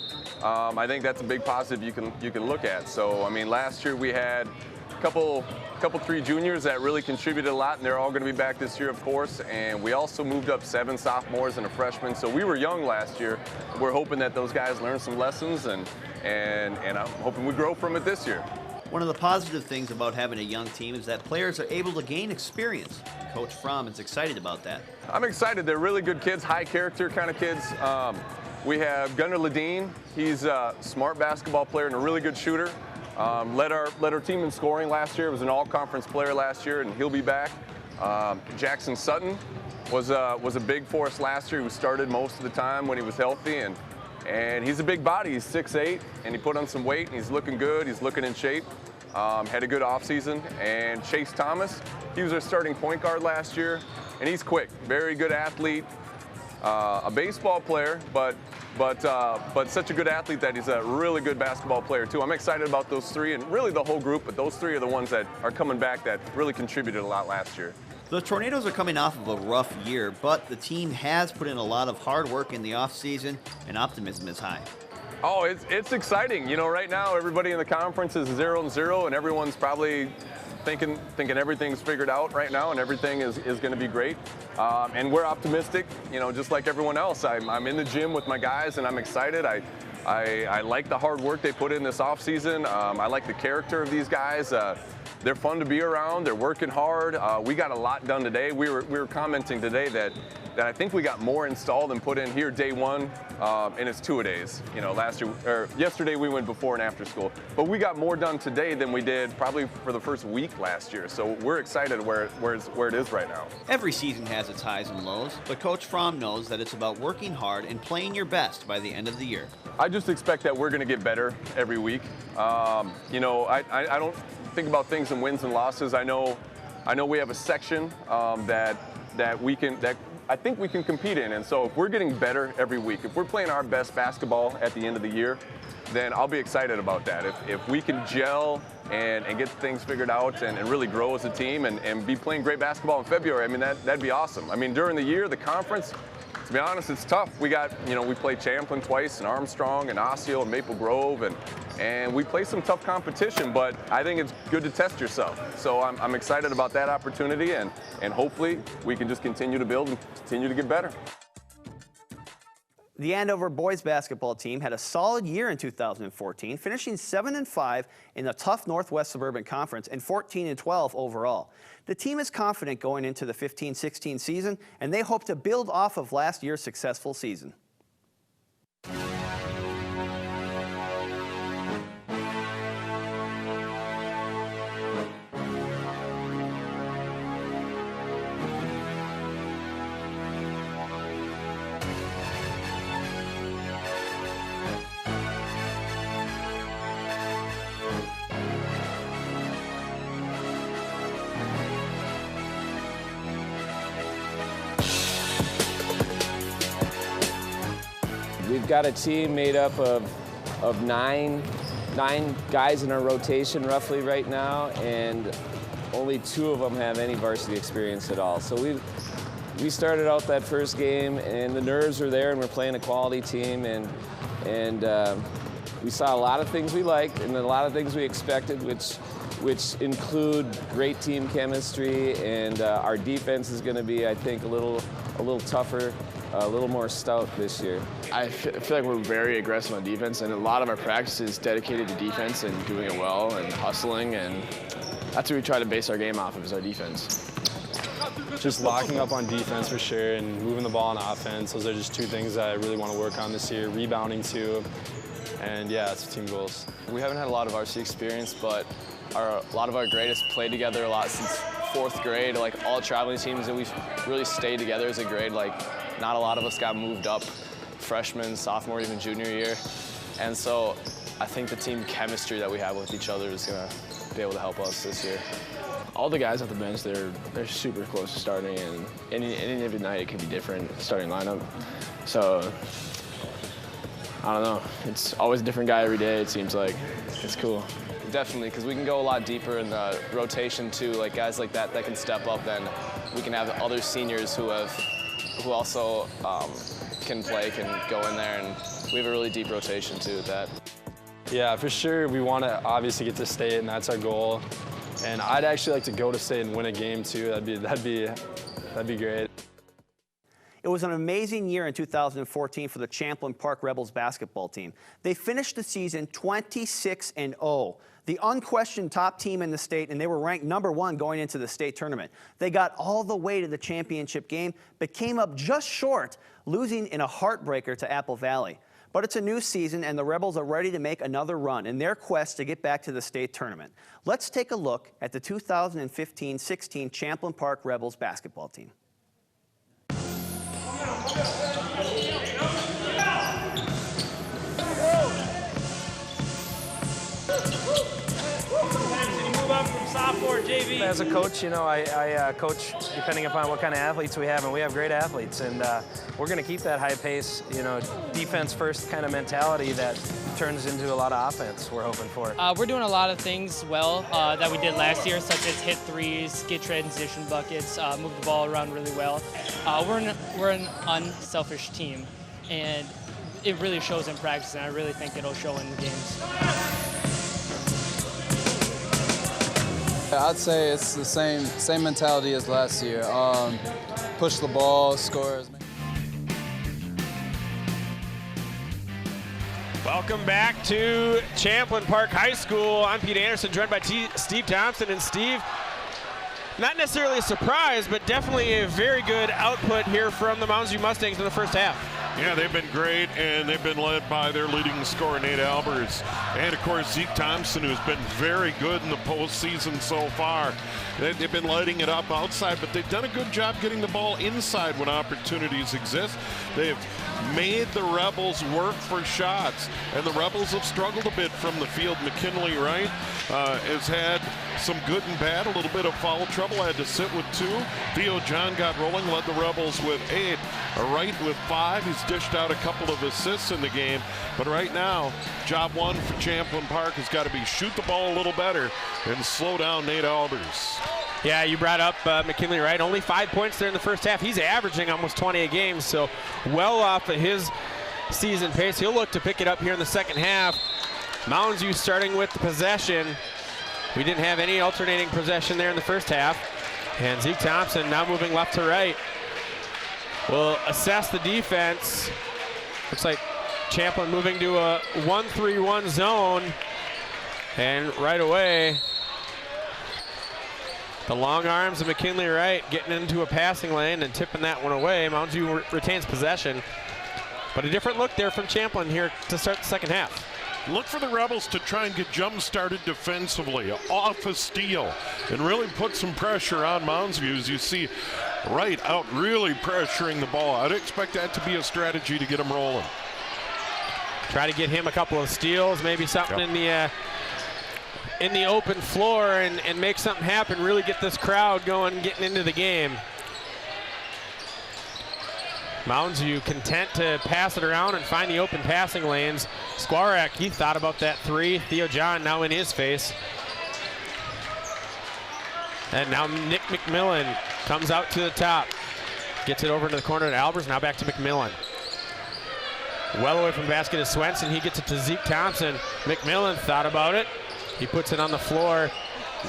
Speaker 6: I think that's a big positive you can look at. So I mean, last year we had a couple three juniors that really contributed a lot, and they're all going to be back this year, of course. And we also moved up 7 sophomores and a freshman. So we were young last year. We're hoping that those guys learn some lessons, and I'm hoping we grow from it this year.
Speaker 3: One of the positive things about having a young team is that players are able to gain experience. Coach Fromm is excited about that.
Speaker 6: I'm excited. They're really good kids, high character kind of kids. We have Gunnar Ledeen. He's a smart basketball player and a really good shooter. Led our team in scoring last year. Was an all-conference player last year, and he'll be back. Jackson Sutton was a big for us last year, who started most of the time when he was healthy, and he's a big body. He's 6'8", and he put on some weight, and he's looking good. He's looking in shape. Had a good offseason. And Chase Thomas, he was our starting point guard last year, and he's quick, very good athlete, a baseball player, but such a good athlete that he's a really good basketball player too. I'm excited about those three, and really the whole group, but those three are the ones that are coming back that really contributed a lot last year.
Speaker 3: The Tornadoes are coming off of a rough year, but the team has put in a lot of hard work in the offseason, and optimism is high.
Speaker 6: Oh, it's exciting. You know, right now everybody in the conference is 0-0, and everyone's probably thinking everything's figured out right now, and everything is going to be great. And we're optimistic, you know, just like everyone else. I'm in the gym with my guys, and I'm excited. I like the hard work they put in this offseason. I like the character of these guys. they're fun to be around. They're working hard. We got a lot done today. We were commenting today that I think we got more installed and put in here day one, and it's 2-a-days. You know, yesterday we went before and after school, but we got more done today than we did probably for the first week last year. So we're excited where it is right now.
Speaker 3: Every season has its highs and lows, but Coach Fromm knows that it's about working hard and playing your best by the end of the year.
Speaker 6: I just expect that we're going to get better every week. You know, I don't think about things in wins and losses. I know we have a section that I think we can compete in, and so if we're getting better every week, if we're playing our best basketball at the end of the year, then I'll be excited about that. If we can gel and get things figured out and really grow as a team and be playing great basketball in February, I mean, that'd be awesome. I mean, during the year, the conference, to be honest, it's tough. We play Champlin twice, and Armstrong, and Osseo, and Maple Grove, and we play some tough competition, but I think it's good to test yourself. So I'm excited about that opportunity, and hopefully we can just continue to build and continue to get better.
Speaker 3: The Andover boys basketball team had a solid year in 2014, finishing 7-5 in the tough Northwest Suburban Conference and 14-12 overall. The team is confident going into the 15-16 season, and they hope to build off of last year's successful season.
Speaker 5: We've got a team made up of nine guys in our rotation roughly right now, and only 2 of them have any varsity experience at all. So we started out that first game, and the nerves were there, and we're playing a quality team, and we saw a lot of things we liked and a lot of things we expected, which include great team chemistry, and our defense is going to be, I think, a little tougher, a little more stout this year.
Speaker 7: I feel like we're very aggressive on defense, and a lot of our practice is dedicated to defense and doing it well and hustling, and that's what we try to base our game off of, is our defense.
Speaker 8: Just locking up on defense for sure, and moving the ball on offense. Those are just 2 things that I really want to work on this year. Rebounding too, and yeah, that's team goals.
Speaker 7: We haven't had a lot of varsity experience, but a lot of our grades played together a lot since 4th grade. Like all traveling teams, and we've really stayed together as a grade. Like not a lot of us got moved up freshman, sophomore, even junior year. And so I think the team chemistry that we have with each other is going to be able to help us this year. All the guys at the bench, they're super close to starting, and any every night it can be different starting lineup. So I don't know. It's always a different guy every day, it seems like. It's cool.
Speaker 5: Definitely, because we can go a lot deeper in the rotation too. Like guys like that can step up, then we can have other seniors who also can go in there, and we have a really deep rotation too with that.
Speaker 8: Yeah, for sure, we want to obviously get to state, and that's our goal. And I'd actually like to go to state and win a game too. That'd be great.
Speaker 3: It was an amazing year in 2014 for the Champlin Park Rebels basketball team. They finished the season 26-0, the unquestioned top team in the state, and they were ranked #1 going into the state tournament. They got all the way to the championship game, but came up just short, losing in a heartbreaker to Apple Valley. But it's a new season, and the Rebels are ready to make another run in their quest to get back to the state tournament. Let's take a look at the 2015-16 Champlin Park Rebels basketball team.
Speaker 9: As a coach, you know, I coach depending upon what kind of athletes we have, and we have great athletes, and we're going to keep that high pace, you know, defense first kind of mentality that turns into a lot of offense we're hoping for.
Speaker 10: We're doing a lot of things well that we did last year, such as hit threes, get transition buckets, move the ball around really well. We're an unselfish team, and it really shows in practice, and I really think it'll show in the games.
Speaker 11: I'd say it's the same mentality as last year. Push the ball, score.
Speaker 1: Welcome back to Champlin Park High School. I'm Pete Anderson, joined by Steve Thompson. And Steve, not necessarily a surprise, but definitely a very good output here from the Mounds View Mustangs in the first half.
Speaker 2: Yeah, they've been great, and they've been led by their leading scorer, Nate Albers. And, of course, Zeke Thompson, who's been very good in the postseason so far. They've been lighting it up outside, but they've done a good job getting the ball inside when opportunities exist. They've made the Rebels work for shots, and the Rebels have struggled a bit from the field. McKinley Wright has had some good and bad, a little bit of foul trouble, had to sit with 2. Theo John got rolling, led the Rebels with 8. Wright with 5. He's dished out a couple of assists in the game, but right now, job one for Champlin Park has got to be shoot the ball a little better and slow down Nate Albers.
Speaker 1: Yeah, you brought up McKinley Wright. Only 5 points there in the first half. He's averaging almost 20 a game, so well off of his season pace. He'll look to pick it up here in the second half. Mounds View starting with the possession. We didn't have any alternating possession there in the first half. And Zeke Thompson now moving left to right. Will assess the defense. Looks like Champlin moving to a 1-3-1 zone. And right away, the long arms of McKinley Wright getting into a passing lane and tipping that one away. Mounds View retains possession. But a different look there from Champlin here to start the second half.
Speaker 2: Look for the Rebels to try and get jump-started defensively off a steal and really put some pressure on Mounds View. As you see Wright out really pressuring the ball. I'd expect that to be a strategy to get him rolling.
Speaker 1: Try to get him a couple of steals, maybe something in the open floor and make something happen, really get this crowd going, getting into the game. Mounds View content to pass it around and find the open passing lanes. Skwarek, he thought about that 3. Theo John now in his face. And now Nick Mcmillan comes out to the top. Gets it over to the corner to Albers, now back to Mcmillan. Well away from the basket is Swenson. He gets it to Zeke Thompson. Mcmillan thought about it. He puts it on the floor.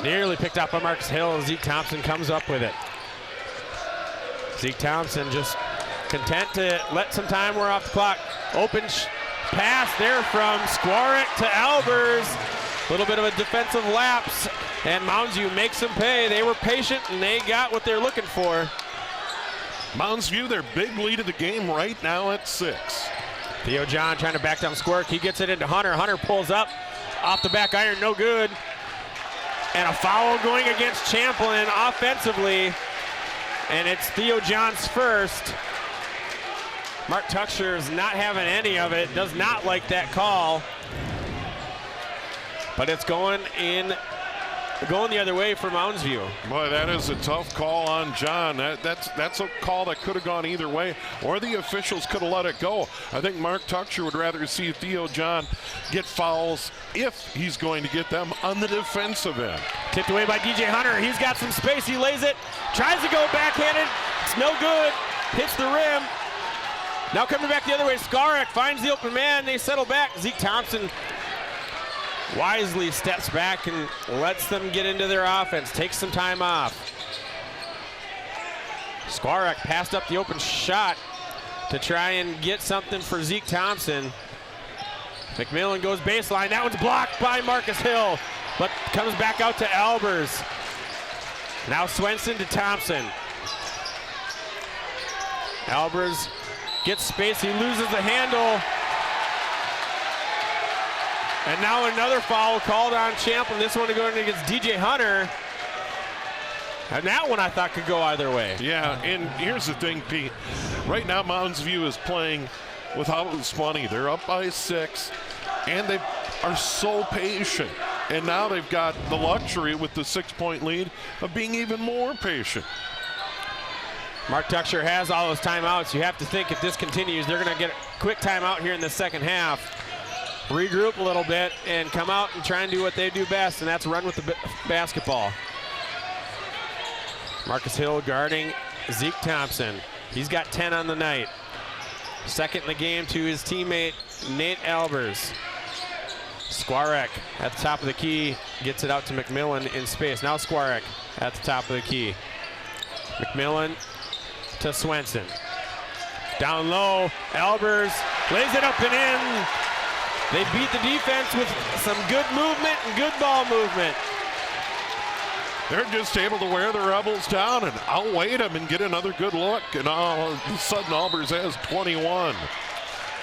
Speaker 1: Nearly picked up by Marcus Hill, and Zeke Thompson comes up with it. Zeke Thompson just content to let some time wear off the clock. Open pass there from Skwarek to Albers. A little bit of a defensive lapse, and Mounds View makes them pay. They were patient, and they got what they're looking for.
Speaker 2: Mounds View, their big lead of the game right now at 6.
Speaker 1: Theo John trying to back down Skwarek. He gets it into Hunter. Hunter pulls up. Off the back iron, no good. And a foul going against Champlin offensively. And it's Theo John's first. Mark Tucksher's not having any of it. Does not like that call. But it's going the other way for Mounds View.
Speaker 2: Boy, that is a tough call on John. That's a call that could have gone either way, or the officials could have let it go. I think Mark Tucksher would rather see Theo John get fouls if he's going to get them on the defensive end.
Speaker 1: Tipped away by DJ Hunter. He's got some space. He lays it. Tries to go backhanded. It's no good. Hits the rim. Now coming back the other way, Skwarek finds the open man. They settle back. Zeke Thompson wisely steps back and lets them get into their offense, takes some time off. Skwarek passed up the open shot to try and get something for Zeke Thompson. McMillan goes baseline. That one's blocked by Marcus Hill, but comes back out to Albers. Now Swenson to Thompson. Albers gets space. He loses the handle. And now another foul called on Champlin. This one going against DJ Hunter. And that one I thought could go either way.
Speaker 2: Yeah, and here's the thing, Pete. Right now, Mounds View is playing without it's money. They're up by 6, and they are so patient. And now they've got the luxury with the 6-point lead of being even more patient.
Speaker 1: Mark Tucksher has all those timeouts. You have to think if this continues, they're going to get a quick timeout here in the second half. Regroup a little bit and come out and try and do what they do best, and that's run with the basketball. Marcus Hill guarding Zeke Thompson. He's got 10 on the night. Second in the game to his teammate, Nate Albers. Skwarek at the top of the key, gets it out to McMillan in space. Now Skwarek at the top of the key. McMillan to Swenson. Down low, Albers lays it up and in. They beat the defense with some good movement and good ball movement.
Speaker 2: They're just able to wear the Rebels down and outweight them and get another good look. And all of a sudden, Albers has 21.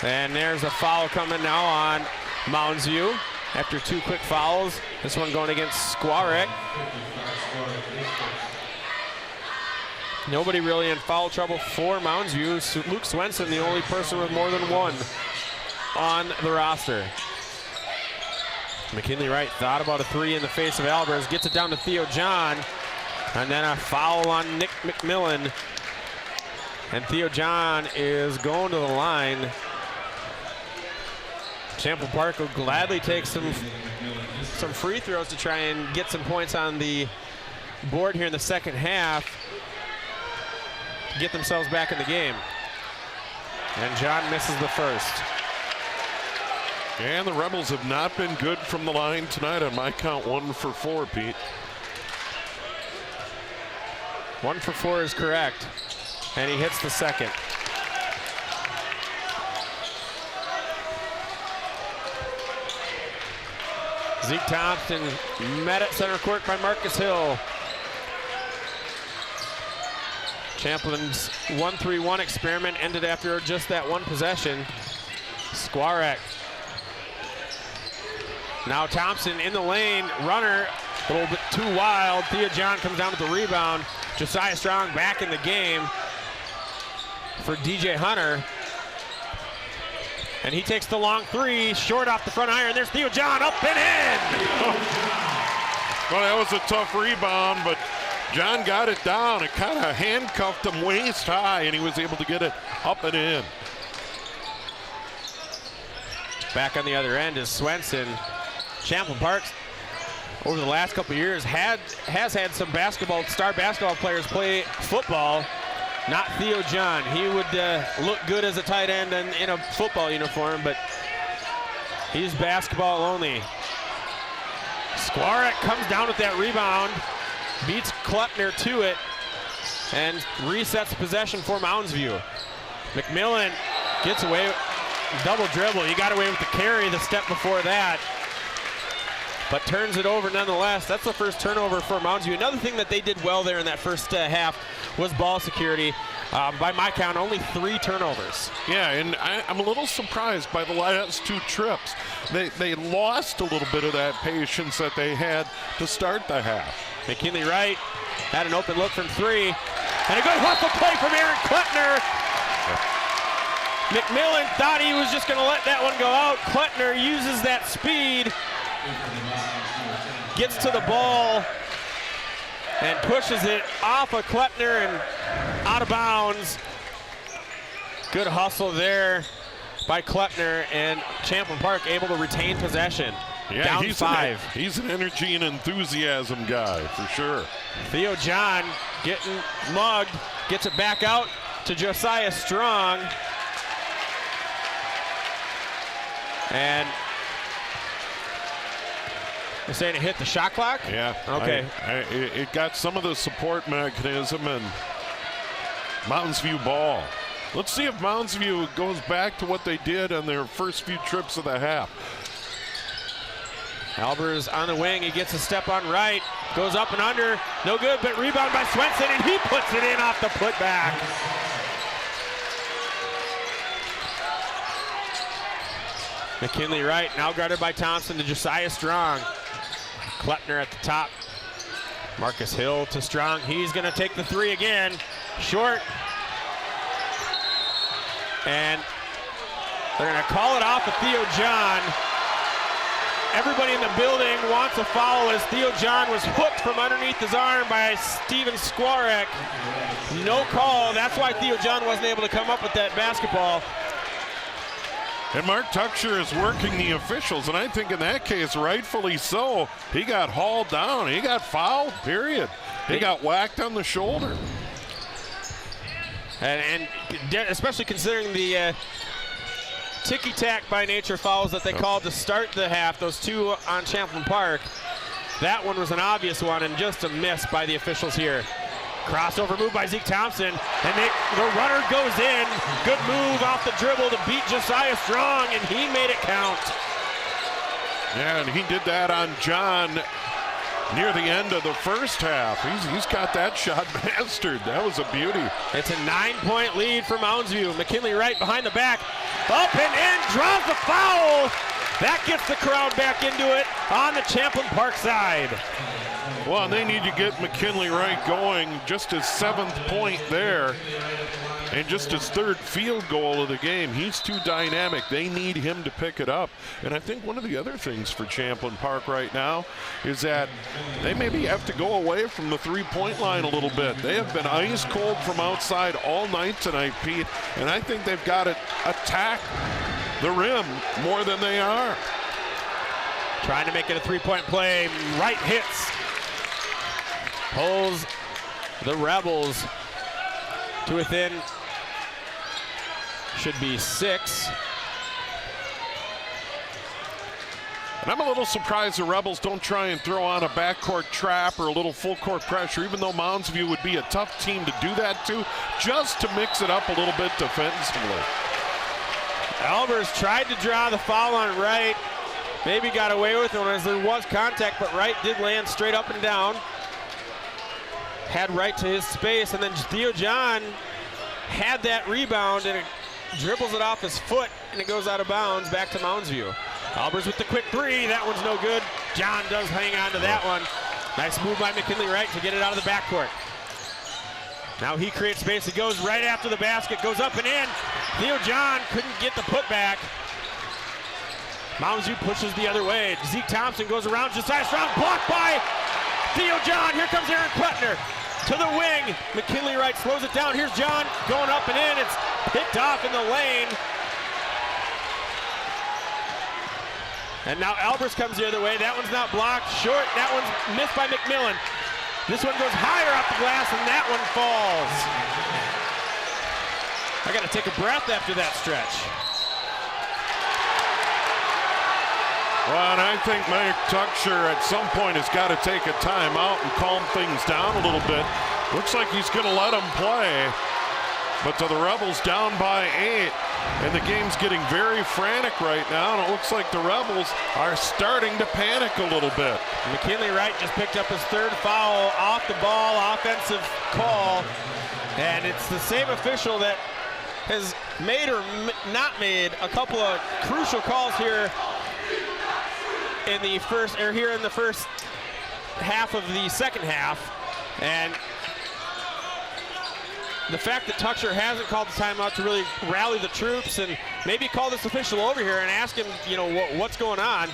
Speaker 1: And there's a foul coming now on Mounds View after 2 quick fouls. This one going against Skwarek. Nobody really in foul trouble for Mounds View. Luke Swenson, the only person with more than 1 on the roster. McKinley Wright thought about a 3 in the face of Albers, gets it down to Theo John, and then a foul on Nick Mcmillan. And Theo John is going to the line. Champlin Park will gladly take some free throws to try and get some points on the board here in the second half. Get themselves back in the game. And John misses the first.
Speaker 2: And the Rebels have not been good from the line tonight. On my count, 1 for 4, Pete.
Speaker 1: 1 for 4 is correct. And he hits the second. Zeke Thompson met at center court by Marcus Hill. Champlin's 1-3-1 experiment ended after just that 1 possession. Skwarek. Now Thompson in the lane, runner, a little bit too wild. Theo John comes down with the rebound. Josiah Strong back in the game for DJ Hunter. And he takes the long 3, short off the front iron. There's Theo John, up and in!
Speaker 2: Well, that was a tough rebound, but John got it down. It kind of handcuffed him waist high, and he was able to get it up and in.
Speaker 1: Back on the other end is Swenson. Champlin Park, over the last couple of years, has had some star basketball players play football. Not Theo John. He would look good as a tight end in a football uniform, but he's basketball only. Skwarek comes down with that rebound, beats Kleppner to it, and resets possession for Mounds View. Mcmillan gets away, double dribble. He got away with the carry the step before that, but turns it over nonetheless. That's the first turnover for Mounds View. Another thing that they did well there in that first half was ball security. By my count, only 3 turnovers.
Speaker 2: Yeah, and I'm a little surprised by the last 2 trips. They lost a little bit of that patience that they had to start the half.
Speaker 1: McKinley Wright had an open look from 3. And a good hustle play from Aaron Kleppner. McMillan thought he was just going to let that one go out. Kleppner uses that speed, gets to the ball, and pushes it off of Kleppner and out of bounds. Good hustle there by Kleppner, and Champlin Park able to retain possession.
Speaker 2: Yeah,
Speaker 1: down 5.
Speaker 2: He's an energy and enthusiasm guy, for sure.
Speaker 1: Theo John getting mugged, gets it back out to Josiah Strong. And you're saying it hit the shot clock?
Speaker 2: Yeah.
Speaker 1: Okay.
Speaker 2: It got some of the support mechanism, and Mounds View ball. Let's see if Mounds View goes back to what they did on their first few trips of the half.
Speaker 1: Albers on the wing, he gets a step on right, goes up and under, no good, but rebound by Swenson, and he puts it in off the putback. McKinley Wright now guarded by Thompson to Josiah Strong. Kleppner at the top. Marcus Hill to Strong. He's going to take the 3 again. Short. And they're going to call it off of Theo John. Everybody in the building wants a foul as Theo John was hooked from underneath his arm by Steven Skwarek. No call. That's why Theo John wasn't able to come up with that basketball.
Speaker 2: And Mark Tucksher is working the officials, and I think in that case, rightfully so. He got hauled down. He got fouled, period. He got whacked on the shoulder.
Speaker 1: And especially considering the ticky-tack by nature fouls that they called to start the half, those 2 on Champlin Park. That one was an obvious one and just a miss by the officials here. Crossover move by Zeke Thompson, and the runner goes in. Good move off the dribble to beat Josiah Strong, and he made it count.
Speaker 2: Yeah, and he did that on John near the end of the first half. He's got that shot mastered. That was a beauty.
Speaker 1: It's a 9-point lead for Mounds View. McKinley Wright behind the back. Up and in, draws the foul. That gets the crowd back into it on the Champlin Park side.
Speaker 2: Well, and they need to get McKinley Wright going. Just his 7th point there. And just his 3rd field goal of the game. He's too dynamic. They need him to pick it up. And I think one of the other things for Champlin Park right now is that they maybe have to go away from the 3-point line a little bit. They have been ice cold from outside all night tonight, Pete. And I think they've got to attack the rim more than they are.
Speaker 1: Trying to make it a 3-point play. Wright hits. Pulls the Rebels to within, should be 6.
Speaker 2: And I'm a little surprised the Rebels don't try and throw on a backcourt trap or a little full court pressure, even though Mounds View would be a tough team to do that to, just to mix it up a little bit defensively.
Speaker 1: Albers tried to draw the foul on Wright. Maybe got away with it as there was contact, but Wright did land straight up and down. Had Wright to his space, and then Theo John had that rebound, and it dribbles it off his foot, and it goes out of bounds back to Mounds View. Albers with the quick 3. That one's no good. John does hang on to that one. Nice move by McKinley Wright to get it out of the backcourt. Now he creates space. He goes right after the basket, goes up and in. Theo John couldn't get the putback. Mounds View pushes the other way. Zeke Thompson goes around, Josiah Strong, blocked by Theo John. Here comes Aaron Putner to the wing. McKinley Wright slows it down. Here's John going up and in. It's picked off in the lane. And now Albers comes the other way. That one's not blocked. Short. That one's missed by Mcmillan. This one goes higher off the glass, and that one falls. I got to take a breath after that stretch.
Speaker 2: Well, and I think Mike Tucksher at some point has got to take a timeout and calm things down a little bit. Looks like he's going to let them play. But to the Rebels down by 8. And the game's getting very frantic right now. And it looks like the Rebels are starting to panic a little bit.
Speaker 1: McKinley Wright just picked up his 3rd foul off the ball, offensive call. And it's the same official that has made or not made a couple of crucial calls here in the first half of the second half. And the fact that Tucksher hasn't called the timeout to really rally the troops and maybe call this official over here and ask him, you know, what's going on.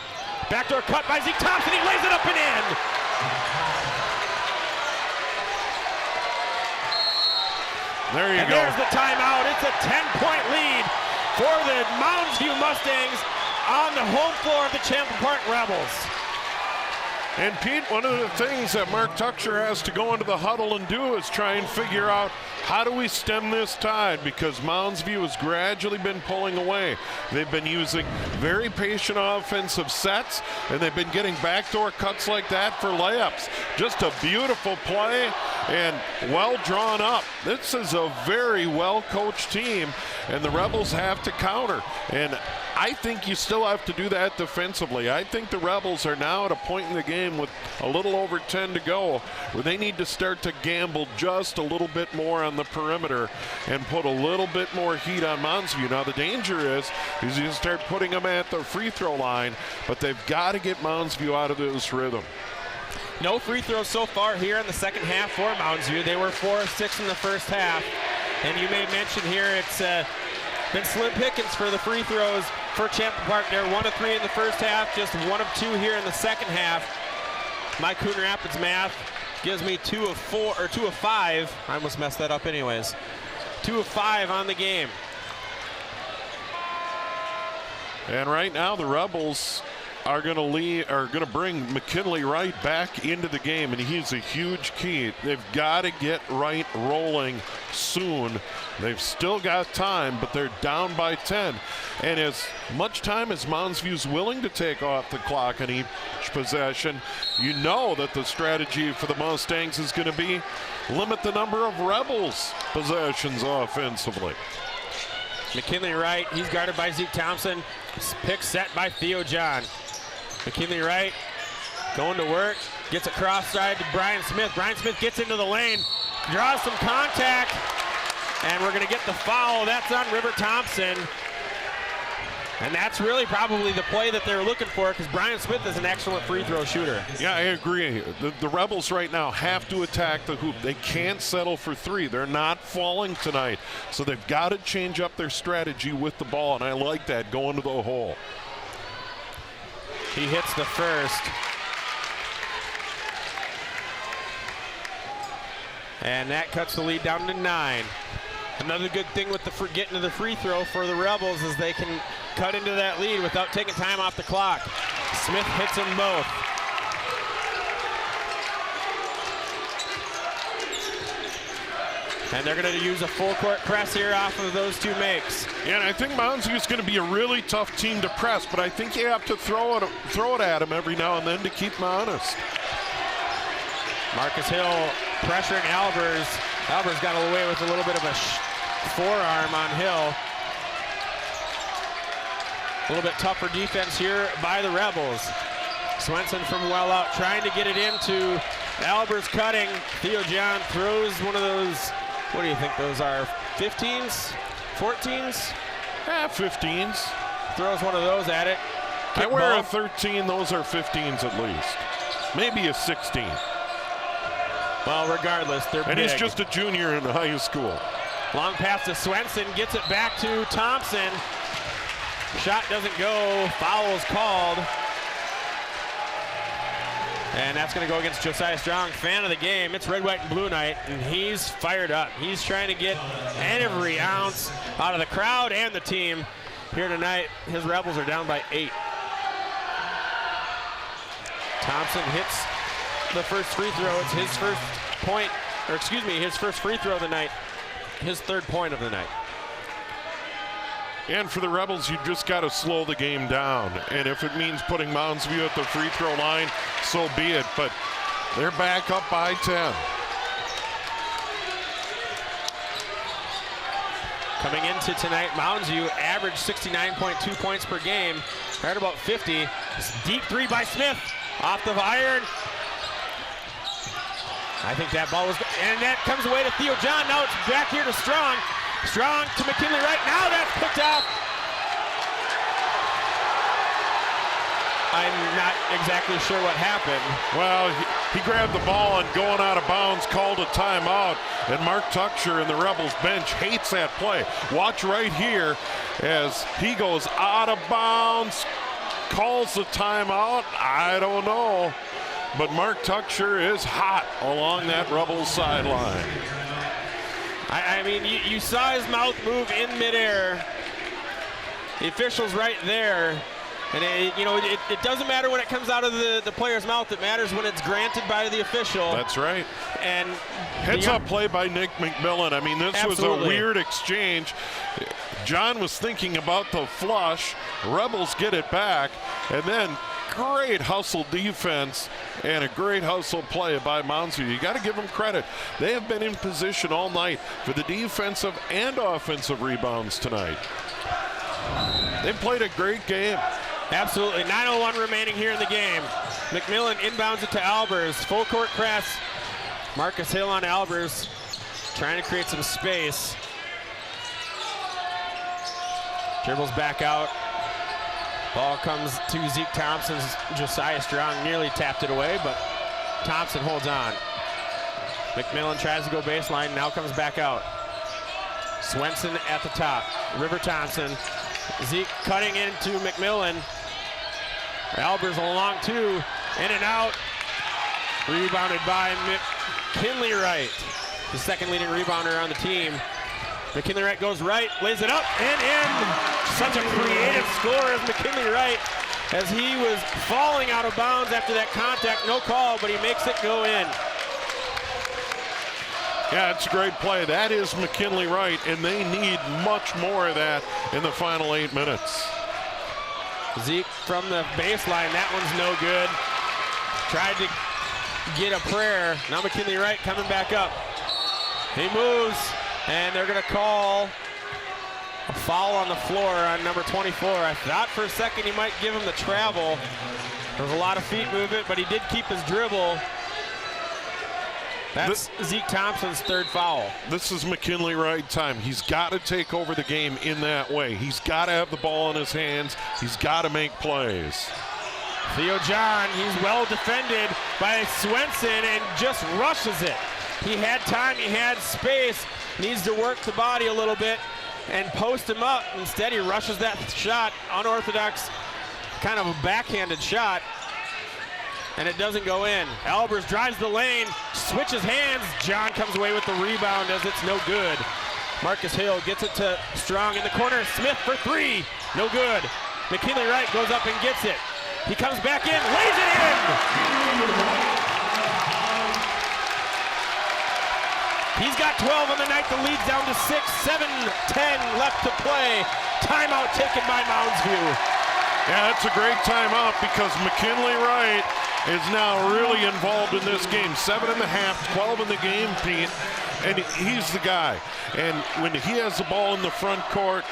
Speaker 1: Backdoor cut by Zeke Thompson. He lays it up and in.
Speaker 2: There you
Speaker 1: and
Speaker 2: go.
Speaker 1: There's the timeout. It's a 10-point lead for the Mounds View Mustangs on the home floor of the Champlin Park Rebels.
Speaker 2: And Pete, one of the things that Mark Tucksher has to go into the huddle and do is try and figure out how do we stem this tide, because Mounds View has gradually been pulling away. They've been using very patient offensive sets, and they've been getting backdoor cuts like that for layups. Just a beautiful play and well drawn up. This is a very well coached team, and the Rebels have to counter. And I think you still have to do that defensively. I think the Rebels are now at a point in the game with a little over 10 to go where they need to start to gamble just a little bit more on the perimeter and put a little bit more heat on Mounds View. Now the danger is you start putting them at the free throw line, but they've got to get Mounds View out of this rhythm.
Speaker 1: No free throws so far here in the second half for Mounds View. They were 4 of 6 in the first half. And you may mention here it's been slim pickings for the free throws for Champlin Park. They're 1 of 3 in the first half, just 1 of 2 here in the second half. My Coon Rapids math gives me 2 of 4 or 2 of 5. I almost messed that up anyways. 2 of 5 on the game.
Speaker 2: And right now the Rebels are going to bring McKinley Wright back into the game, and he's a huge key. They've got to get Wright rolling soon. They've still got time, but they're down by 10. And as much time as Mounds View's willing to take off the clock on each possession, you know that the strategy for the Mustangs is going to be limit the number of Rebels possessions offensively.
Speaker 1: McKinley Wright, he's guarded by Zeke Thompson. Pick set by Theo John. McKinley Wright going to work, gets a cross side to Brian Smith. Brian Smith gets into the lane, draws some contact, and we're going to get the foul. That's on River Thompson. And that's really probably the play that they're looking for, because Brian Smith is an excellent free throw shooter.
Speaker 2: Yeah, I agree. The Rebels right now have to attack the hoop. They can't settle for three. They're not falling tonight. So they've got to change up their strategy with the ball, and I like that, going to the hole.
Speaker 1: He hits the first. And that cuts the lead down to 9. Another good thing with the getting to the free throw for the Rebels is they can cut into that lead without taking time off the clock. Smith hits them both. And they're going to use a full court press here off of those two makes.
Speaker 2: Yeah, and I think Mounds is going to be a really tough team to press, but I think you have to throw it at them every now and then to keep them honest.
Speaker 1: Marcus Hill pressuring Albers. Albers got away with a little bit of a forearm on Hill. A little bit tougher defense here by the Rebels. Swenson from well out trying to get it into Albers cutting. Theo John throws one of those, what do you think those are, 15s, 14s?
Speaker 2: 15s.
Speaker 1: Throws one of those at it.
Speaker 2: I wear a 13, those are 15s at least. Maybe a 16.
Speaker 1: Well, regardless, they're big.
Speaker 2: And he's just a junior in high school.
Speaker 1: Long pass to Swenson, gets it back to Thompson. Shot doesn't go, foul is called. And that's going to go against Josiah Strong, fan of the game. It's red, white, and blue night, and he's fired up. He's trying to get every ounce out of the crowd and the team here tonight. His Rebels are down by 8. Thompson hits the first free throw. It's his first point, or excuse me, his first free throw of the night. His 3rd point of the night.
Speaker 2: And for the Rebels, you just got to slow the game down. And if it means putting Mounds View at the free throw line, so be it. But they're back up by 10.
Speaker 1: Coming into tonight, Mounds View averaged 69.2 points per game, right about 50. Deep three by Smith, off the iron. I think that ball was, and that comes away to Theo John. Now it's back here to Strong. Strong to McKinley Wright. Now that's picked off. I'm not exactly sure what happened.
Speaker 2: Well, he grabbed the ball and going out of bounds, called a timeout. And Mark Tucksher and the Rebels bench hates that play. Watch right here as he goes out of bounds, calls the timeout. I don't know. But Mark Tucksher is hot along that Rebels sideline.
Speaker 1: I mean, you saw his mouth move in midair. The official's right there. And it doesn't matter when it comes out of the player's mouth. It matters when it's granted by the official.
Speaker 2: That's right.
Speaker 1: And
Speaker 2: heads up play by Nick McMillan. I mean, this was a weird exchange. John was thinking about the flush. Rebels get it back. And then great hustle defense and a great hustle play by Mounds View. You got to give them credit. They have been in position all night for the defensive and offensive rebounds tonight. They played a great game.
Speaker 1: Absolutely. 9:01 remaining here in the game. McMillan inbounds it to Albers. Full court press. Marcus Hill on Albers, trying to create some space. Dribbles back out. Ball comes to Zeke Thompson's. Josiah Strong nearly tapped it away, but Thompson holds on. McMillan tries to go baseline, now comes back out. Swenson at the top. River Thompson. Zeke cutting into McMillan. Albers along two, in and out. Rebounded by McKinley Wright, the second leading rebounder on the team. McKinley Wright goes right, lays it up and in. Such a creative score as McKinley Wright, as he was falling out of bounds after that contact. No call, but he makes it go in.
Speaker 2: Yeah, it's a great play. That is McKinley Wright, and they need much more of that in the final 8 minutes.
Speaker 1: Zeke from the baseline, that one's no good. Tried to get a prayer. Now McKinley Wright coming back up. He moves, and they're gonna call a foul on the floor on number 24. I thought for a second he might give him the travel, There was a lot of feet movement, but he did keep his dribble. That's Zeke Thompson's third foul.
Speaker 2: This is McKinley Wright time. He's got to take over the game in that way. He's got to have the ball in his hands. He's got to make plays.
Speaker 1: Theo John, he's well defended by Swenson and just rushes it. He had time, he had space, needs to work the body a little bit and post him up. Instead, he rushes that shot, unorthodox, kind of a backhanded shot, and it doesn't go in. Albers drives the lane, switches hands. John comes away with the rebound as it's no good. Marcus Hill gets it to Strong in the corner. Smith for three, no good. McKinley Wright goes up and gets it. He comes back in, lays it in! He's got 12 on the night. The lead's down to 6, 7-10 left to play. Timeout taken by Mounds View.
Speaker 2: Yeah, that's a great timeout because McKinley Wright is now really involved in this game. 7.5, 12 in the game, Pete, and he's the guy. And when he has the ball in the front court,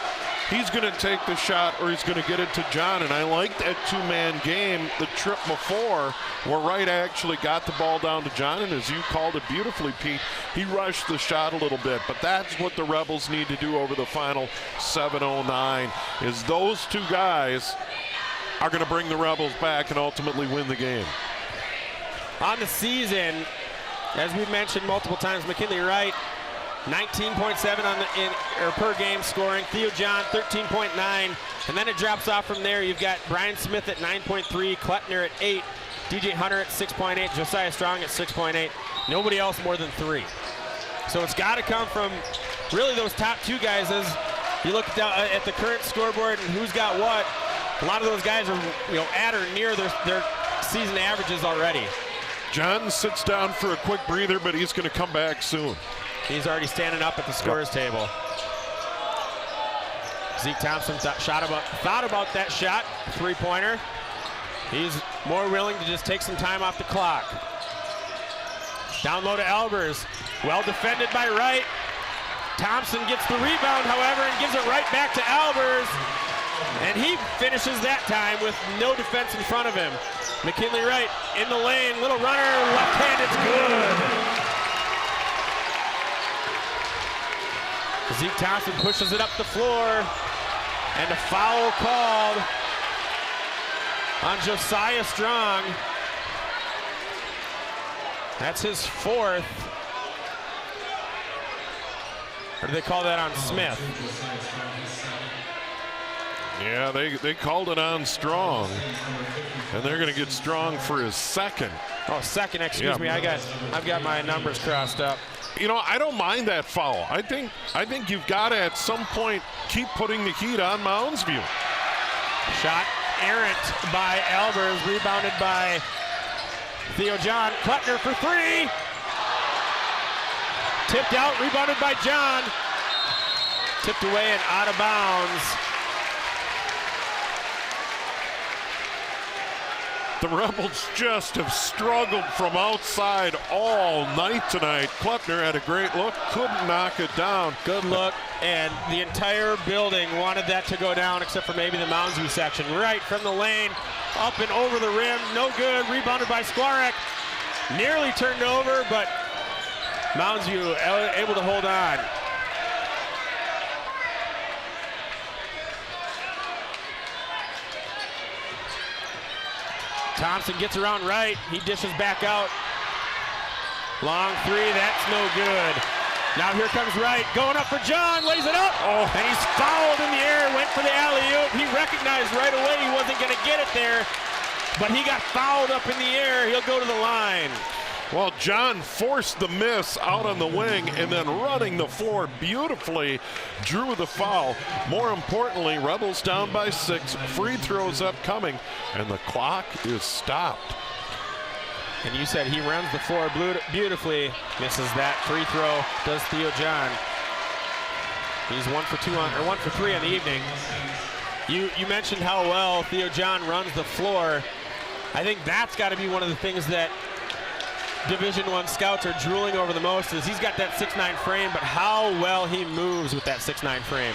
Speaker 2: he's going to take the shot or he's going to get it to John. And I like that two-man game, the trip before, where Wright actually got the ball down to John. And as you called it beautifully, Pete, he rushed the shot a little bit. But that's what the Rebels need to do over the final 7:09, is those two guys are going to bring the Rebels back and ultimately win the game.
Speaker 1: On the season, as we've mentioned multiple times, McKinley Wright, 19.7 on the per game scoring. Theo John 13.9, and then it drops off from there. You've got Brian Smith at 9.3, Klettner at 8, DJ Hunter at 6.8, Josiah Strong at 6.8. Nobody else more than 3. So it's got to come from really those top two guys. As you look at the current scoreboard and who's got what, a lot of those guys are at or near their season averages already.
Speaker 2: John sits down for a quick breather, but he's going to come back soon.
Speaker 1: He's already standing up at the scorer's table. Zeke Thompson thought about that shot, three-pointer. He's more willing to just take some time off the clock. Down low to Albers. Well defended by Wright. Thompson gets the rebound, however, and gives it right back to Albers. And he finishes that time with no defense in front of him. McKinley Wright in the lane, little runner, left hand, it's good. Zeke Thompson pushes it up the floor, and a foul called on Josiah Strong. That's his 4th. Or do they call that on Smith?
Speaker 2: Yeah, they called it on Strong, and they're going to get Strong for his 2nd.
Speaker 1: Oh, 2nd, excuse me. I've got my numbers crossed up.
Speaker 2: I don't mind that foul. I think you've got to at some point keep putting the heat on Mounds View.
Speaker 1: Shot errant by Albers, rebounded by Theo John. Klettner for 3. Tipped out, rebounded by John. Tipped away and out of bounds.
Speaker 2: The Rebels just have struggled from outside all night tonight. Klettner had a great look, couldn't knock it down.
Speaker 1: Good look, and the entire building wanted that to go down except for maybe the Mounds View section. Right from the lane, up and over the rim, no good, rebounded by Skwarek. Nearly turned over, but Mounds View able to hold on. Thompson gets around Wright. He dishes back out. Long 3, that's no good. Now here comes Wright, going up for John, lays it up. Oh. And he's fouled in the air, went for the alley-oop. He recognized right away he wasn't going to get it there, but he got fouled up in the air. He'll go to the line.
Speaker 2: Well, John forced the miss out on the wing and then running the floor beautifully, drew the foul. More importantly, Rebels down by 6, free throws upcoming, and the clock is stopped.
Speaker 1: And you said he runs the floor beautifully, misses that free throw, does Theo John. He's 1 for 3 on the evening. You mentioned how well Theo John runs the floor. I think that's got to be one of the things that Division I scouts are drooling over the most, is he's got that 6'9" frame, but how well he moves with that 6'9" frame.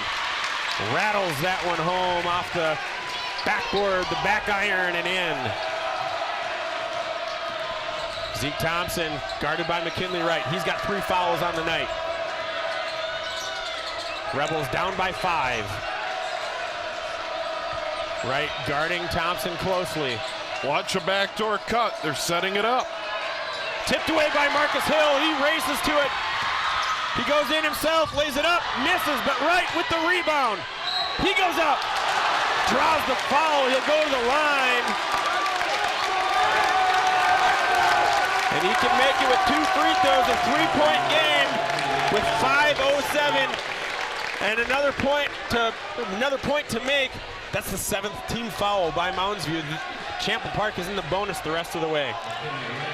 Speaker 1: Rattles that one home off the backboard, the back iron, and in. Zeke Thompson guarded by McKinley Wright. He's got 3 fouls on the night. Rebels down by 5. Wright guarding Thompson closely.
Speaker 2: Watch a backdoor cut. They're setting it up.
Speaker 1: Tipped away by Marcus Hill. He races to it. He goes in himself, lays it up, misses, but Wright with the rebound. He goes up, draws the foul. He'll go to the line. And he can make it with 2 free throws, a 3-point game with 5:07 and another point to make. That's the 7th team foul by Mounds View. Champlin Park is in the bonus the rest of the way.